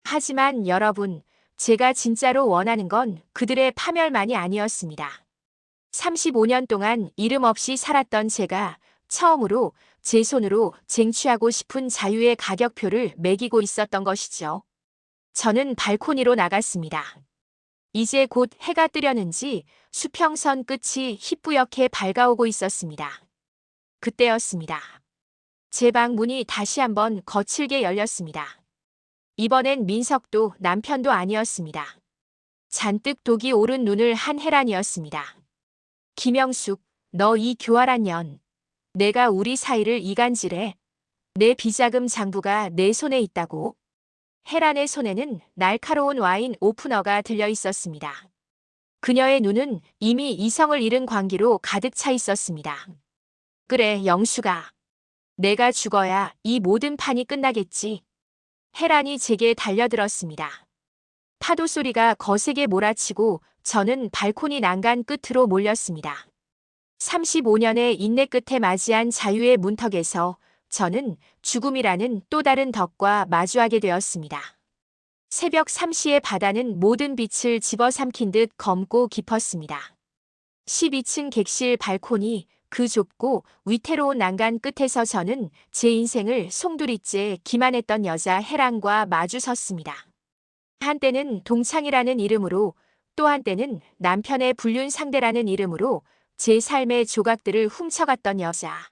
하지만 여러분, 제가 진짜로 원하는 건 그들의 파멸만이 아니었습니다. 35년 동안 이름 없이 살았던 제가 처음으로 제 손으로 쟁취하고 싶은 자유의 가격표를 매기고 있었던 것이죠. 저는 발코니로 나갔습니다. 이제 곧 해가 뜨려는지 수평선 끝이 희뿌옇게 밝아오고 있었습니다. 그때였습니다. 제 방 문이 다시 한번 거칠게 열렸습니다. 이번엔 민석도 남편도 아니었습니다. 잔뜩 독이 오른 눈을 한 혜란이었습니다. 김영숙, 너 이 교활한 년. 내가 우리 사이를 이간질해. 내 비자금 장부가 내 손에 있다고. 혜란의 손에는 날카로운 와인 오프너가 들려 있었습니다. 그녀의 눈은 이미 이성을 잃은 광기로 가득 차 있었습니다. 그래, 영수가. 내가 죽어야 이 모든 판이 끝나겠지. 혜란이 제게 달려들었습니다. 파도 소리가 거세게 몰아치고 저는 발코니 난간 끝으로 몰렸습니다. 35년의 인내 끝에 맞이한 자유의 문턱에서 저는 죽음이라는 또 다른 덕과 마주하게 되었습니다. 새벽 3시의 바다는 모든 빛을 집어삼킨 듯 검고 깊었습니다. 12층 객실 발코니, 그 좁고 위태로운 난간 끝에서 저는 제 인생을 송두리째 기만했던 여자 혜란과 마주섰습니다. 한때는 동창이라는 이름으로, 또 한때는 남편의 불륜 상대라는 이름으로 제 삶의 조각들을 훔쳐갔던 여자.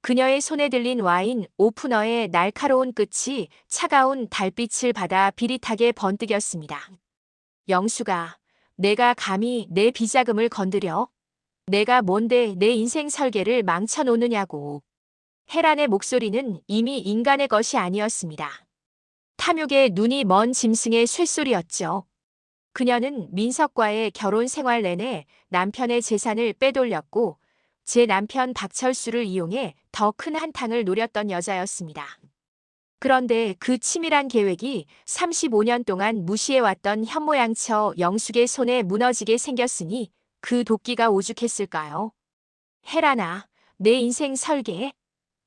그녀의 손에 들린 와인 오프너의 날카로운 끝이 차가운 달빛을 받아 비릿하게 번뜩였습니다. 영수가, 내가 감히 내 비자금을 건드려? 내가 뭔데 내 인생 설계를 망쳐놓느냐고. 혜란의 목소리는 이미 인간의 것이 아니었습니다. 탐욕에 눈이 먼 짐승의 쇳소리였죠. 그녀는 민석과의 결혼 생활 내내 남편의 재산을 빼돌렸고 제 남편 박철수를 이용해 더 큰 한탕을 노렸던 여자였습니다. 그런데 그 치밀한 계획이 35년 동안 무시해왔던 현모양처 영숙의 손에 무너지게 생겼으니 그 도끼가 오죽했을까요? 혜란아, 내 인생 설계?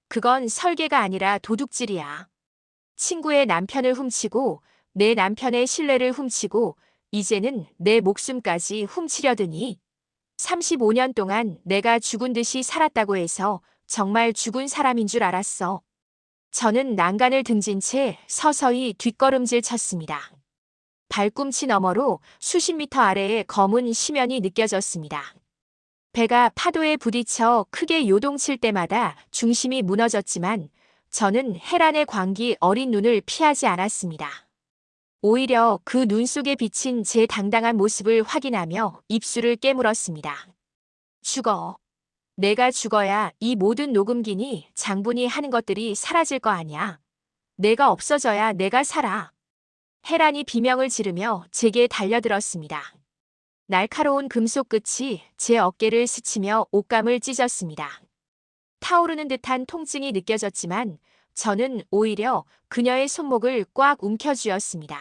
그건 설계가 아니라 도둑질이야. 친구의 남편을 훔치고 내 남편의 신뢰를 훔치고 이제는 내 목숨까지 훔치려드니 35년 동안 내가 죽은 듯이 살았다고 해서 정말 죽은 사람인 줄 알았어. 저는 난간을 등진 채 서서히 뒷걸음질 쳤습니다. 발꿈치 너머로 수십 미터 아래의 검은 심연이 느껴졌습니다. 배가 파도에 부딪혀 크게 요동칠 때마다 중심이 무너졌지만 저는 혜란의 광기 어린 눈을 피하지 않았습니다. 오히려 그 눈 속에 비친 제 당당한 모습을 확인하며 입술을 깨물었습니다. 죽어. 내가 죽어야 이 모든 녹음기니 장분이 하는 것들이 사라질 거 아니야. 내가 없어져야 내가 살아. 혜란이 비명을 지르며 제게 달려들었습니다. 날카로운 금속 끝이 제 어깨를 스치며 옷감을 찢었습니다. 타오르는 듯한 통증이 느껴졌지만 저는 오히려 그녀의 손목을 꽉 움켜쥐었습니다.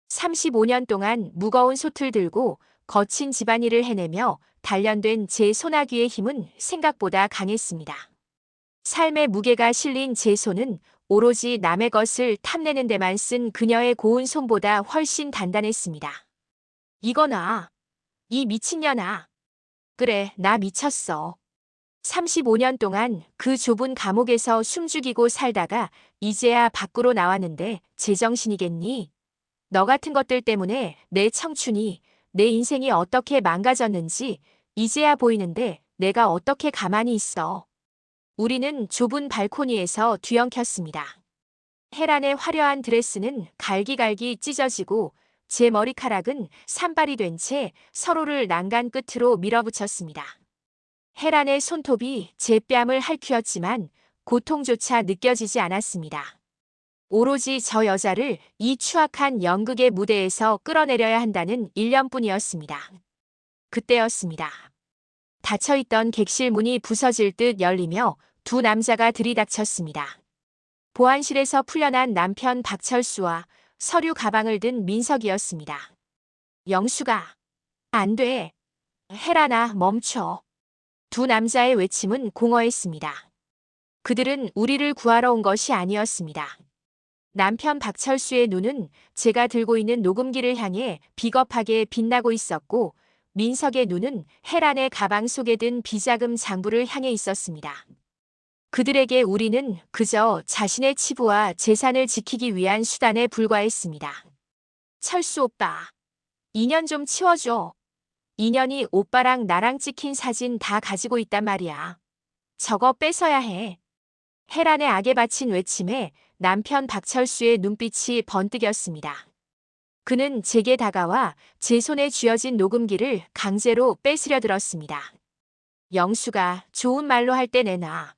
35년 동안 무거운 솥을 들고 거친 집안일을 해내며 단련된 제 소나귀의 힘은 생각보다 강했습니다. 삶의 무게가 실린 제 손은 오로지 남의 것을 탐내는 데만 쓴 그녀의 고운 손보다 훨씬 단단했습니다. 이거나, 이 미친년아. 그래, 나 미쳤어. 35년 동안 그 좁은 감옥에서 숨죽이고 살다가 이제야 밖으로 나왔는데 제정신이겠니? 너 같은 것들 때문에 내 청춘이, 내 인생이 어떻게 망가졌는지 이제야 보이는데 내가 어떻게 가만히 있어. 우리는 좁은 발코니에서 뒤엉켰습니다. 헤란의 화려한 드레스는 갈기갈기 찢어지고 제 머리카락은 산발이 된 채 서로를 난간 끝으로 밀어붙였습니다. 헤란의 손톱이 제 뺨을 핥히었지만 고통조차 느껴지지 않았습니다. 오로지 저 여자를 이 추악한 연극의 무대에서 끌어내려야 한다는 일념뿐이었습니다. 그때였습니다. 닫혀있던 객실 문이 부서질 듯 열리며 두 남자가 들이닥쳤습니다. 보안실에서 풀려난 남편 박철수와 서류 가방을 든 민석이었습니다. 영수가, 안 돼. 헤란아, 멈춰. 두 남자의 외침은 공허했습니다. 그들은 우리를 구하러 온 것이 아니었습니다. 남편 박철수의 눈은 제가 들고 있는 녹음기를 향해 비겁하게 빛나고 있었고 민석의 눈은 헤란의 가방 속에 든 비자금 장부를 향해 있었습니다. 그들에게 우리는 그저 자신의 치부와 재산을 지키기 위한 수단에 불과했습니다. 철수 오빠, 인연 좀 치워줘. 인연이 오빠랑 나랑 찍힌 사진 다 가지고 있단 말이야. 저거 뺏어야 해. 헤란의 악에 바친 외침에 남편 박철수의 눈빛이 번뜩였습니다. 그는 제게 다가와 제 손에 쥐어진 녹음기를 강제로 뺏으려 들었습니다. 영수가 좋은 말로 할 때 내놔.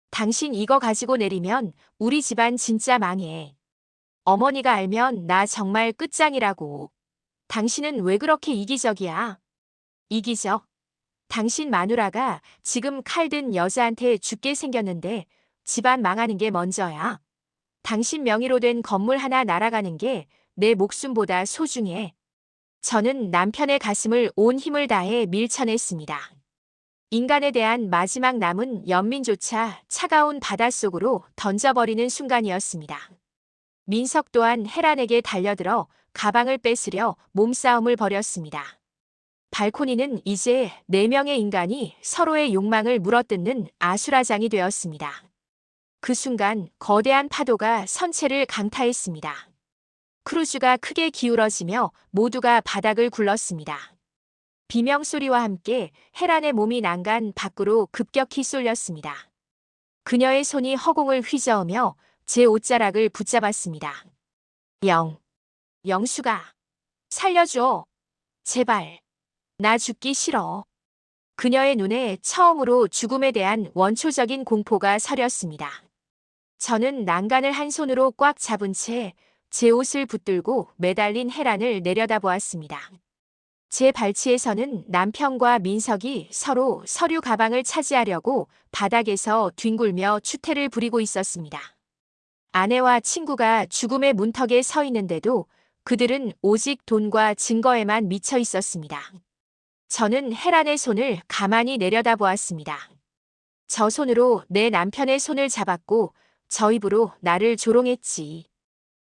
당신 이거 가지고 내리면 우리 집안 진짜 망해. 어머니가 알면 나 정말 끝장이라고. 당신은 왜 그렇게 이기적이야? 이기적? 당신 마누라가 지금 칼 든 여자한테 죽게 생겼는데 집안 망하는 게 먼저야. 당신 명의로 된 건물 하나 날아가는 게 내 목숨보다 소중해. 저는 남편의 가슴을 온 힘을 다해 밀쳐냈습니다. 인간에 대한 마지막 남은 연민조차 차가운 바닷속으로 던져버리는 순간이었습니다. 민석 또한 헤란에게 달려들어 가방을 뺏으려 몸싸움을 벌였습니다. 발코니는 이제 4명의 인간이 서로의 욕망을 물어뜯는 아수라장이 되었습니다. 그 순간 거대한 파도가 선체를 강타했습니다. 크루즈가 크게 기울어지며 모두가 바닥을 굴렀습니다. 비명소리와 함께 헤란의 몸이 난간 밖으로 급격히 쏠렸습니다. 그녀의 손이 허공을 휘저으며 제 옷자락을 붙잡았습니다. 영수가, 살려줘. 제발. 나 죽기 싫어. 그녀의 눈에 처음으로 죽음에 대한 원초적인 공포가 서렸습니다. 저는 난간을 한 손으로 꽉 잡은 채 제 옷을 붙들고 매달린 헤란을 내려다보았습니다. 제 발치에서는 남편과 민석이 서로 서류 가방을 차지하려고 바닥에서 뒹굴며 추태를 부리고 있었습니다. 아내와 친구가 죽음의 문턱에 서 있는데도 그들은 오직 돈과 증거에만 미쳐 있었습니다. 저는 헤란의 손을 가만히 내려다보았습니다. 저 손으로 내 남편의 손을 잡았고 저 입으로 나를 조롱했지.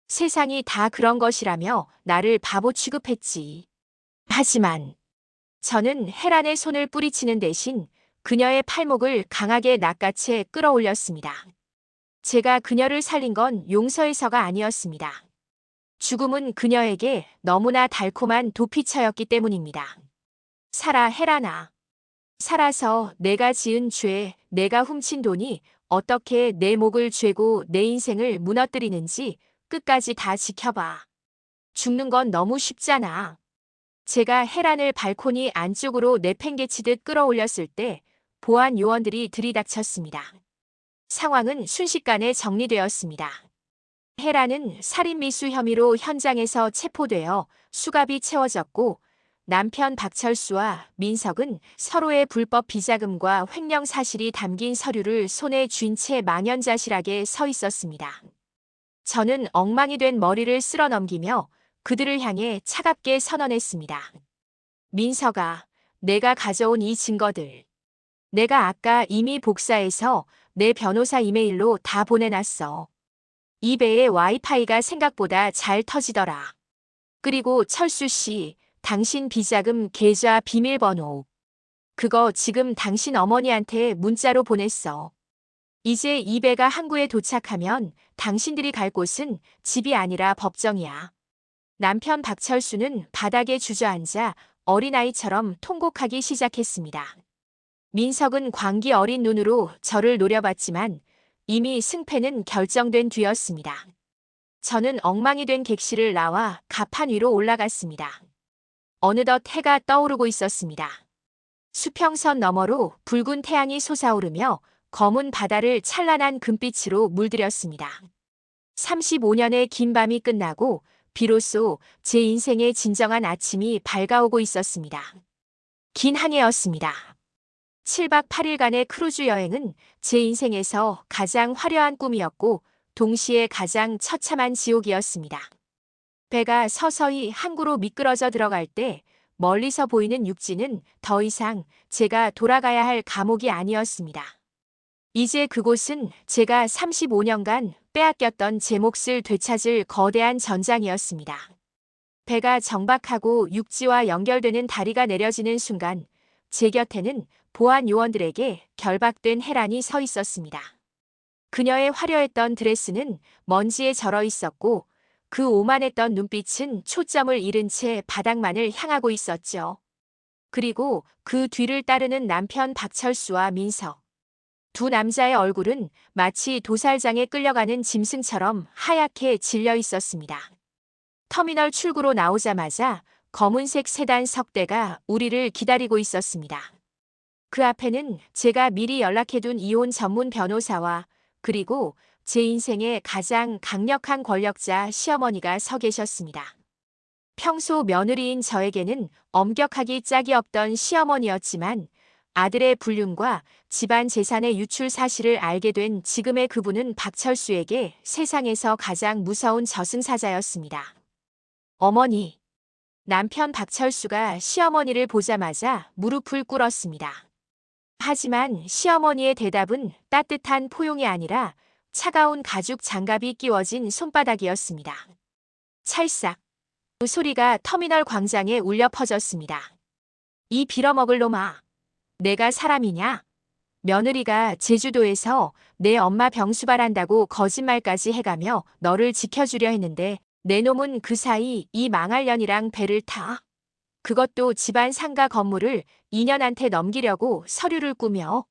세상이 다 그런 것이라며 나를 바보 취급했지. 하지만 저는 헤란의 손을 뿌리치는 대신 그녀의 팔목을 강하게 낚아채 끌어올렸습니다. 제가 그녀를 살린 건 용서해서가 아니었습니다. 죽음은 그녀에게 너무나 달콤한 도피처였기 때문입니다. 살아, 헤란아. 살아서 내가 지은 죄, 내가 훔친 돈이 어떻게 내 목을 죄고 내 인생을 무너뜨리는지 끝까지 다 지켜봐. 죽는 건 너무 쉽잖아. 제가 헤란을 발코니 안쪽으로 내팽개치듯 끌어올렸을 때 보안 요원들이 들이닥쳤습니다. 상황은 순식간에 정리되었습니다. 헤란은 살인미수 혐의로 현장에서 체포되어 수갑이 채워졌고 남편 박철수와 민석은 서로의 불법 비자금과 횡령 사실이 담긴 서류를 손에 쥔 채 망연자실하게 서 있었습니다. 저는 엉망이 된 머리를 쓸어 넘기며 그들을 향해 차갑게 선언했습니다. 민석아, 내가 가져온 이 증거들. 내가 아까 이미 복사해서 내 변호사 이메일로 다 보내놨어. 이베이의 와이파이가 생각보다 잘 터지더라. 그리고 철수 씨, 당신 비자금 계좌 비밀번호. 그거 지금 당신 어머니한테 문자로 보냈어. 이제 이베가 항구에 도착하면 당신들이 갈 곳은 집이 아니라 법정이야. 남편 박철수는 바닥에 주저앉아 어린아이처럼 통곡하기 시작했습니다. 민석은 광기 어린 눈으로 저를 노려봤지만 이미 승패는 결정된 뒤였습니다. 저는 엉망이 된 객실을 나와 가판 위로 올라갔습니다. 어느덧 해가 떠오르고 있었습니다. 수평선 너머로 붉은 태양이 솟아오르며 검은 바다를 찬란한 금빛으로 물들였습니다. 35년의 긴 밤이 끝나고 비로소 제 인생의 진정한 아침이 밝아오고 있었습니다. 긴 한 해였습니다. 7박 8일간의 크루즈 여행은 제 인생에서 가장 화려한 꿈이었고 동시에 가장 처참한 지옥이었습니다. 배가 서서히 항구로 미끄러져 들어갈 때 멀리서 보이는 육지는 더 이상 제가 돌아가야 할 감옥이 아니었습니다. 이제 그곳은 제가 35년간 빼앗겼던 제 몫을 되찾을 거대한 전장이었습니다. 배가 정박하고 육지와 연결되는 다리가 내려지는 순간 제 곁에는 보안 요원들에게 결박된 혜란이 서 있었습니다. 그녀의 화려했던 드레스는 먼지에 절어 있었고 그 오만했던 눈빛은 초점을 잃은 채 바닥만을 향하고 있었죠. 그리고 그 뒤를 따르는 남편 박철수와 민석. 두 남자의 얼굴은 마치 도살장에 끌려가는 짐승처럼 하얗게 질려 있었습니다. 터미널 출구로 나오자마자 검은색 세단 석대가 우리를 기다리고 있었습니다. 그 앞에는 제가 미리 연락해둔 이혼 전문 변호사와 그리고 제 인생의 가장 강력한 권력자 시어머니가 서 계셨습니다. 평소 며느리인 저에게는 엄격하기 짝이 없던 시어머니였지만 아들의 불륜과 집안 재산의 유출 사실을 알게 된 지금의 그분은 박철수에게 세상에서 가장 무서운 저승사자였습니다. 어머니. 남편 박철수가 시어머니를 보자마자 무릎을 꿇었습니다. 하지만 시어머니의 대답은 따뜻한 포용이 아니라 차가운 가죽 장갑이 끼워진 손바닥이었습니다. 찰싹. 그 소리가 터미널 광장에 울려 퍼졌습니다. 이 빌어먹을 놈아. 내가 사람이냐? 며느리가 제주도에서 내 엄마 병수발한다고 거짓말까지 해가며 너를 지켜주려 했는데 내 놈은 그 사이 이 망할 년이랑 배를 타. 그것도 집안 상가 건물을 인연한테 넘기려고 서류를 꾸며.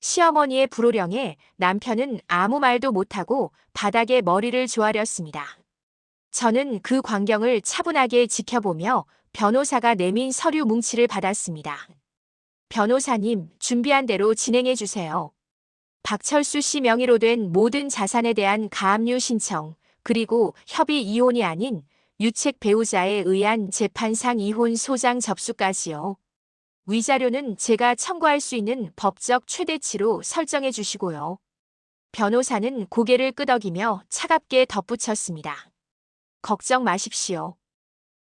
시어머니의 불호령에 남편은 아무 말도 못하고 바닥에 머리를 조아렸습니다. 저는 그 광경을 차분하게 지켜보며 변호사가 내민 서류 뭉치를 받았습니다. 변호사님, 준비한 대로 진행해 주세요. 박철수 씨 명의로 된 모든 자산에 대한 가압류 신청, 그리고 협의 이혼이 아닌 유책 배우자에 의한 재판상 이혼 소장 접수까지요. 위자료는 제가 청구할 수 있는 법적 최대치로 설정해 주시고요. 변호사는 고개를 끄덕이며 차갑게 덧붙였습니다. 걱정 마십시오.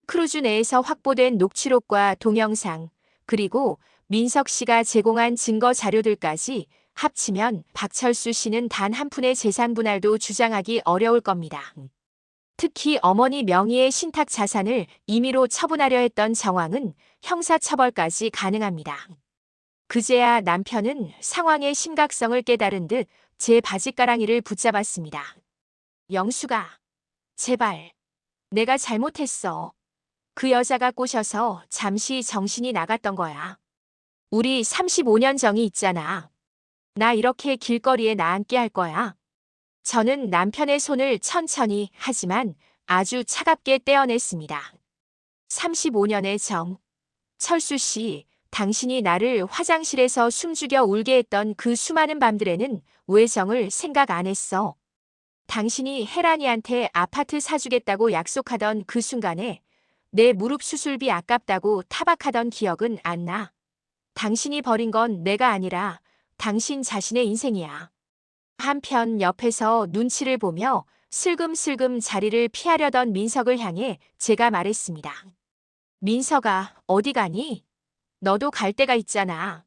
크루즈 내에서 확보된 녹취록과 동영상, 그리고 민석 씨가 제공한 증거 자료들까지 합치면 박철수 씨는 단 한 푼의 재산 분할도 주장하기 어려울 겁니다. 특히 어머니 명의의 신탁 자산을 임의로 처분하려 했던 정황은 형사처벌까지 가능합니다. 그제야 남편은 상황의 심각성을 깨달은 듯 제 바짓가랑이를 붙잡았습니다. 영수가, 제발. 내가 잘못했어. 그 여자가 꼬셔서 잠시 정신이 나갔던 거야. 우리 35년 정이 있잖아. 나 이렇게 길거리에 나앉게 할 거야. 저는 남편의 손을 천천히 하지만 아주 차갑게 떼어냈습니다. 35년의 정. 철수 씨, 당신이 나를 화장실에서 숨죽여 울게 했던 그 수많은 밤들에는 왜 정을 생각 안 했어? 당신이 혜란이한테 아파트 사주겠다고 약속하던 그 순간에 내 무릎 수술비 아깝다고 타박하던 기억은 안 나. 당신이 버린 건 내가 아니라 당신 자신의 인생이야. 한편 옆에서 눈치를 보며 슬금슬금 자리를 피하려던 민석을 향해 제가 말했습니다. 민석아, 어디 가니? 너도 갈 데가 있잖아.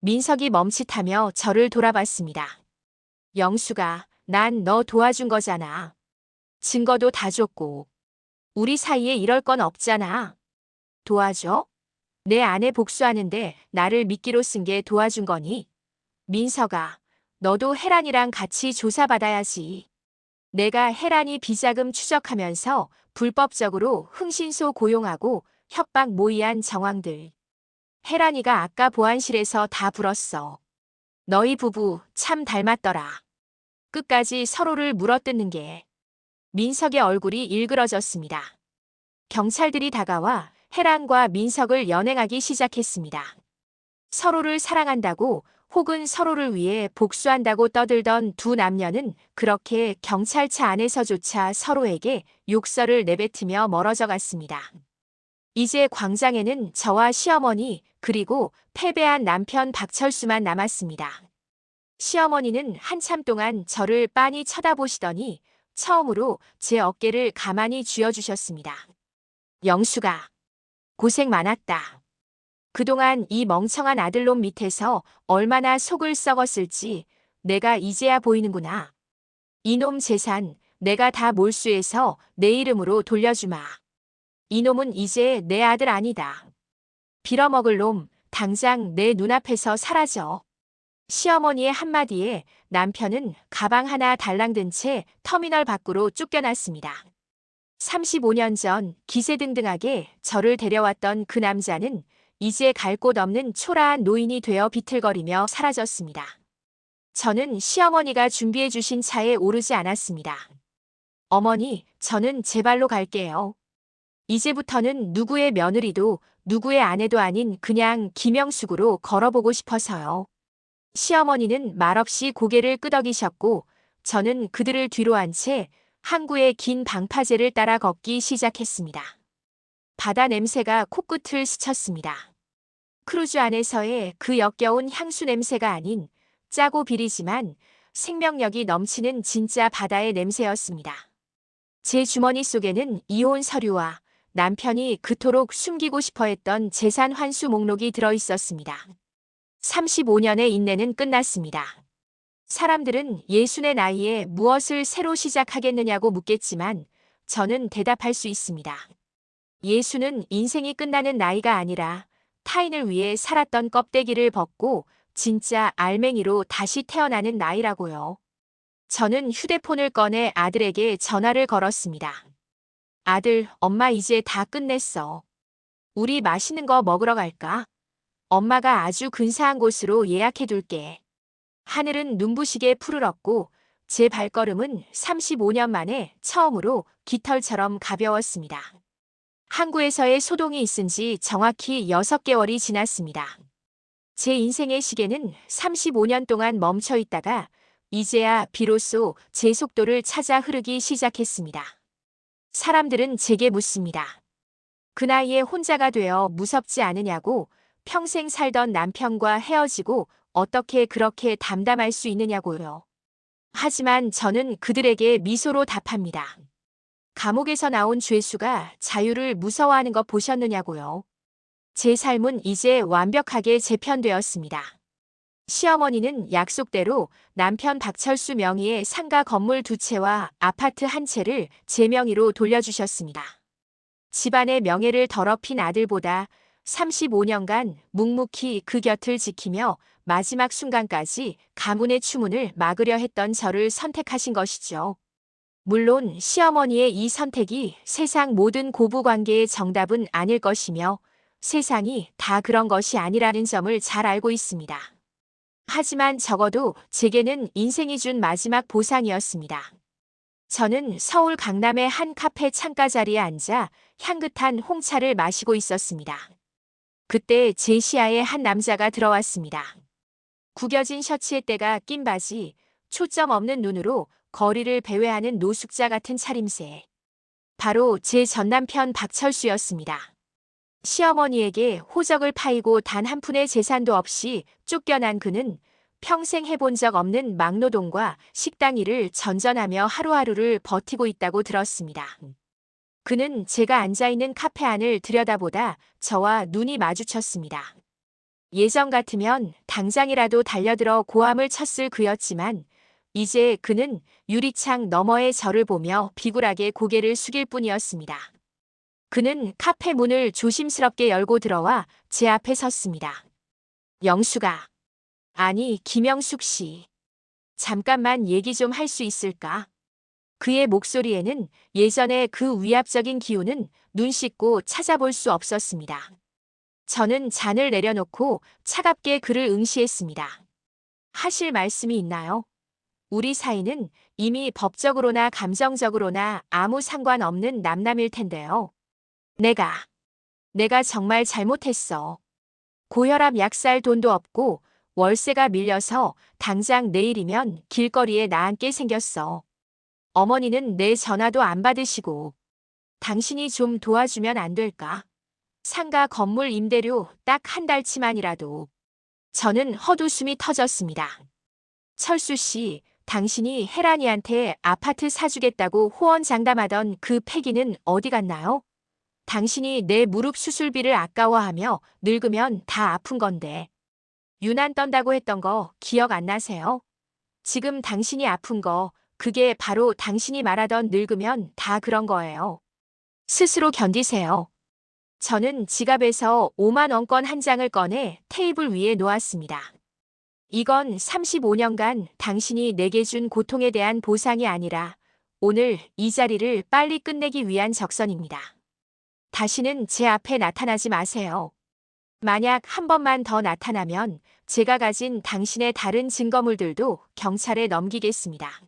민석이 멈칫하며 저를 돌아봤습니다. 영수가, 난 너 도와준 거잖아. 증거도 다 줬고. 우리 사이에 이럴 건 없잖아. 도와줘? 내 아내 복수하는데 나를 미끼로 쓴 게 도와준 거니? 민석아, 너도 혜란이랑 같이 조사받아야지. 내가 혜란이 비자금 추적하면서 불법적으로 흥신소 고용하고 협박 모의한 정황들. 혜란이가 아까 보안실에서 다 불었어. 너희 부부 참 닮았더라. 끝까지 서로를 물어뜯는 게. 민석의 얼굴이 일그러졌습니다. 경찰들이 다가와 혜란과 민석을 연행하기 시작했습니다. 서로를 사랑한다고 혹은 서로를 위해 복수한다고 떠들던 두 남녀는 그렇게 경찰차 안에서조차 서로에게 욕설을 내뱉으며 멀어져 갔습니다. 이제 광장에는 저와 시어머니 그리고 패배한 남편 박철수만 남았습니다. 시어머니는 한참 동안 저를 빤히 쳐다보시더니 처음으로 제 어깨를 가만히 쥐어주셨습니다. 영수가 고생 많았다. 그동안 이 멍청한 아들놈 밑에서 얼마나 속을 썩었을지 내가 이제야 보이는구나. 이놈 재산 내가 다 몰수해서 내 이름으로 돌려주마. 이놈은 이제 내 아들 아니다. 빌어먹을 놈 당장 내 눈앞에서 사라져. 시어머니의 한마디에 남편은 가방 하나 달랑든 채 터미널 밖으로 쫓겨났습니다. 35년 전 기세등등하게 저를 데려왔던 그 남자는 이제 갈 곳 없는 초라한 노인이 되어 비틀거리며 사라졌습니다. 저는 시어머니가 준비해 주신 차에 오르지 않았습니다. 어머니, 저는 제 발로 갈게요. 이제부터는 누구의 며느리도 누구의 아내도 아닌 그냥 김영숙으로 걸어보고 싶어서요. 시어머니는 말없이 고개를 끄덕이셨고 저는 그들을 뒤로 한 채 항구의 긴 방파제를 따라 걷기 시작했습니다. 바다 냄새가 코끝을 스쳤습니다. 크루즈 안에서의 그 역겨운 향수 냄새가 아닌 짜고 비리지만 생명력이 넘치는 진짜 바다의 냄새였습니다. 제 주머니 속에는 이혼 서류와 남편이 그토록 숨기고 싶어 했던 재산 환수 목록이 들어 있었습니다. 35년의 인내는 끝났습니다. 사람들은 예순의 나이에 무엇을 새로 시작하겠느냐고 묻겠지만 저는 대답할 수 있습니다. 예순은 인생이 끝나는 나이가 아니라 타인을 위해 살았던 껍데기를 벗고 진짜 알맹이로 다시 태어나는 나이라고요. 저는 휴대폰을 꺼내 아들에게 전화를 걸었습니다. 아들, 엄마 이제 다 끝냈어. 우리 맛있는 거 먹으러 갈까? 엄마가 아주 근사한 곳으로 예약해둘게. 하늘은 눈부시게 푸르렀고 제 발걸음은 35년 만에 처음으로 깃털처럼 가벼웠습니다. 항구에서의 소동이 있은 지 정확히 6개월이 지났습니다. 제 인생의 시계는 35년 동안 멈춰 있다가 이제야 비로소 제 속도를 찾아 흐르기 시작했습니다. 사람들은 제게 묻습니다. 그 나이에 혼자가 되어 무섭지 않으냐고, 평생 살던 남편과 헤어지고 어떻게 그렇게 담담할 수 있느냐고요. 하지만 저는 그들에게 미소로 답합니다. 감옥에서 나온 죄수가 자유를 무서워하는 것 보셨느냐고요. 제 삶은 이제 완벽하게 재편되었습니다. 시어머니는 약속대로 남편 박철수 명의의 상가 건물 2채와 아파트 1채를 제 명의로 돌려주셨습니다. 집안의 명예를 더럽힌 아들보다 35년간 묵묵히 그 곁을 지키며 마지막 순간까지 가문의 추문을 막으려 했던 저를 선택하신 것이죠. 물론 시어머니의 이 선택이 세상 모든 고부관계의 정답은 아닐 것이며 세상이 다 그런 것이 아니라는 점을 잘 알고 있습니다. 하지만 적어도 제게는 인생이 준 마지막 보상이었습니다. 저는 서울 강남의 한 카페 창가 자리에 앉아 향긋한 홍차를 마시고 있었습니다. 그때 제 시야에 한 남자가 들어왔습니다. 구겨진 셔츠에 때가 낀 바지, 초점 없는 눈으로 거리를 배회하는 노숙자 같은 차림새. 바로 제 전남편 박철수였습니다. 시어머니에게 호적을 파이고 단 한 푼의 재산도 없이 쫓겨난 그는 평생 해본 적 없는 막노동과 식당 일을 전전하며 하루하루를 버티고 있다고 들었습니다. 그는 제가 앉아있는 카페 안을 들여다보다 저와 눈이 마주쳤습니다. 예전 같으면 당장이라도 달려들어 고함을 쳤을 그였지만 이제 그는 유리창 너머의 저를 보며 비굴하게 고개를 숙일 뿐이었습니다. 그는 카페 문을 조심스럽게 열고 들어와 제 앞에 섰습니다. 영수가, 아니 김영숙 씨, 잠깐만 얘기 좀 할 수 있을까? 그의 목소리에는 예전의 그 위압적인 기운은 눈 씻고 찾아볼 수 없었습니다. 저는 잔을 내려놓고 차갑게 그를 응시했습니다. 하실 말씀이 있나요? 우리 사이는 이미 법적으로나 감정적으로나 아무 상관없는 남남일 텐데요. 내가 정말 잘못했어. 고혈압 약 살 돈도 없고 월세가 밀려서 당장 내일이면 길거리에 나앉게 생겼어. 어머니는 내 전화도 안 받으시고 당신이 좀 도와주면 안 될까? 상가 건물 임대료 딱 한 달치만이라도. 저는 헛웃음이 터졌습니다. 철수 씨, 당신이 혜란이한테 아파트 사주겠다고 호언장담하던 그 패기는 어디 갔나요? 당신이 내 무릎 수술비를 아까워하며 늙으면 다 아픈 건데. 유난 떤다고 했던 거 기억 안 나세요? 지금 당신이 아픈 거, 그게 바로 당신이 말하던 늙으면 다 그런 거예요. 스스로 견디세요. 저는 지갑에서 5만 원권 한 장을 꺼내 테이블 위에 놓았습니다. 이건 35년간 당신이 내게 준 고통에 대한 보상이 아니라 오늘 이 자리를 빨리 끝내기 위한 적선입니다. 다시는 제 앞에 나타나지 마세요. 만약 한 번만 더 나타나면 제가 가진 당신의 다른 증거물들도 경찰에 넘기겠습니다.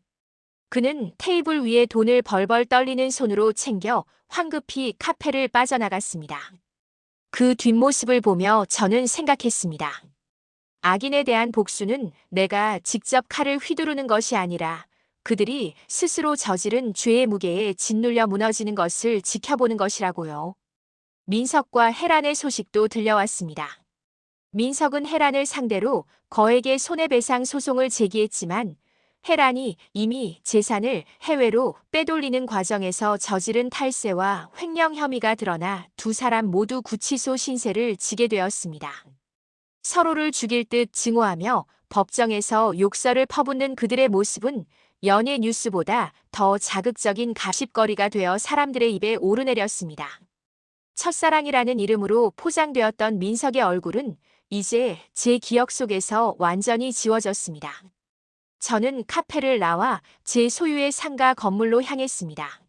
그는 테이블 위에 돈을 벌벌 떨리는 손으로 챙겨 황급히 카페를 빠져나갔습니다. 그 뒷모습을 보며 저는 생각했습니다. 악인에 대한 복수는 내가 직접 칼을 휘두르는 것이 아니라 그들이 스스로 저지른 죄의 무게에 짓눌려 무너지는 것을 지켜보는 것이라고요. 민석과 혜란의 소식도 들려왔습니다. 민석은 혜란을 상대로 거액의 손해배상 소송을 제기했지만 혜란이 이미 재산을 해외로 빼돌리는 과정에서 저지른 탈세와 횡령 혐의가 드러나 두 사람 모두 구치소 신세를 지게 되었습니다. 서로를 죽일 듯 증오하며 법정에서 욕설을 퍼붓는 그들의 모습은 연예 뉴스보다 더 자극적인 가십거리가 되어 사람들의 입에 오르내렸습니다. 첫사랑이라는 이름으로 포장되었던 민석의 얼굴은 이제 제 기억 속에서 완전히 지워졌습니다. 저는 카페를 나와 제 소유의 상가 건물로 향했습니다.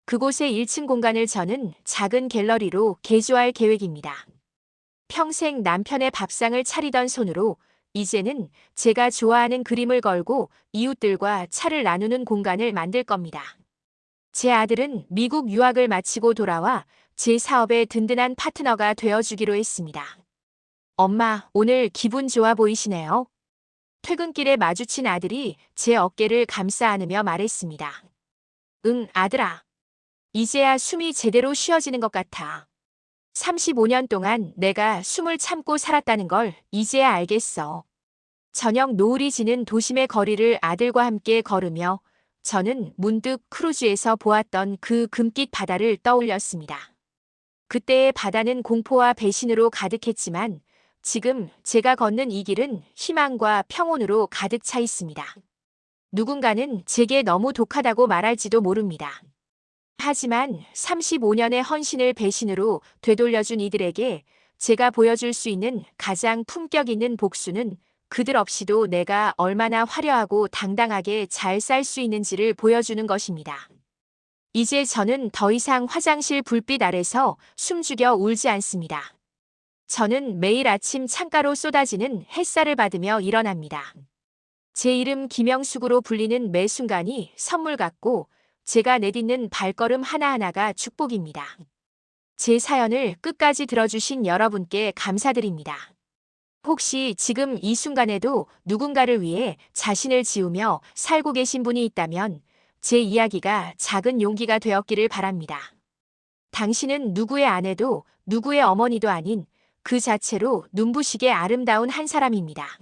그곳의 1층 공간을 저는 작은 갤러리로 개조할 계획입니다. 평생 남편의 밥상을 차리던 손으로 이제는 제가 좋아하는 그림을 걸고 이웃들과 차를 나누는 공간을 만들 겁니다. 제 아들은 미국 유학을 마치고 돌아와 제 사업의 든든한 파트너가 되어주기로 했습니다. 엄마, 오늘 기분 좋아 보이시네요. 퇴근길에 마주친 아들이 제 어깨를 감싸 안으며 말했습니다. 응, 아들아. 이제야 숨이 제대로 쉬어지는 것 같아. 35년 동안 내가 숨을 참고 살았다는 걸 이제야 알겠어. 저녁 노을이 지는 도심의 거리를 아들과 함께 걸으며 저는 문득 크루즈에서 보았던 그 금빛 바다를 떠올렸습니다. 그때의 바다는 공포와 배신으로 가득했지만 지금 제가 걷는 이 길은 희망과 평온으로 가득 차 있습니다. 누군가는 제게 너무 독하다고 말할지도 모릅니다. 하지만 35년의 헌신을 배신으로 되돌려준 이들에게 제가 보여줄 수 있는 가장 품격 있는 복수는 그들 없이도 내가 얼마나 화려하고 당당하게 잘 살 수 있는지를 보여주는 것입니다. 이제 저는 더 이상 화장실 불빛 아래서 숨죽여 울지 않습니다. 저는 매일 아침 창가로 쏟아지는 햇살을 받으며 일어납니다. 제 이름 김영숙으로 불리는 매 순간이 선물 같고 제가 내딛는 발걸음 하나하나가 축복입니다. 제 사연을 끝까지 들어주신 여러분께 감사드립니다. 혹시 지금 이 순간에도 누군가를 위해 자신을 지우며 살고 계신 분이 있다면 제 이야기가 작은 용기가 되었기를 바랍니다. 당신은 누구의 아내도 누구의 어머니도 아닌 그 자체로 눈부시게 아름다운 한 사람입니다.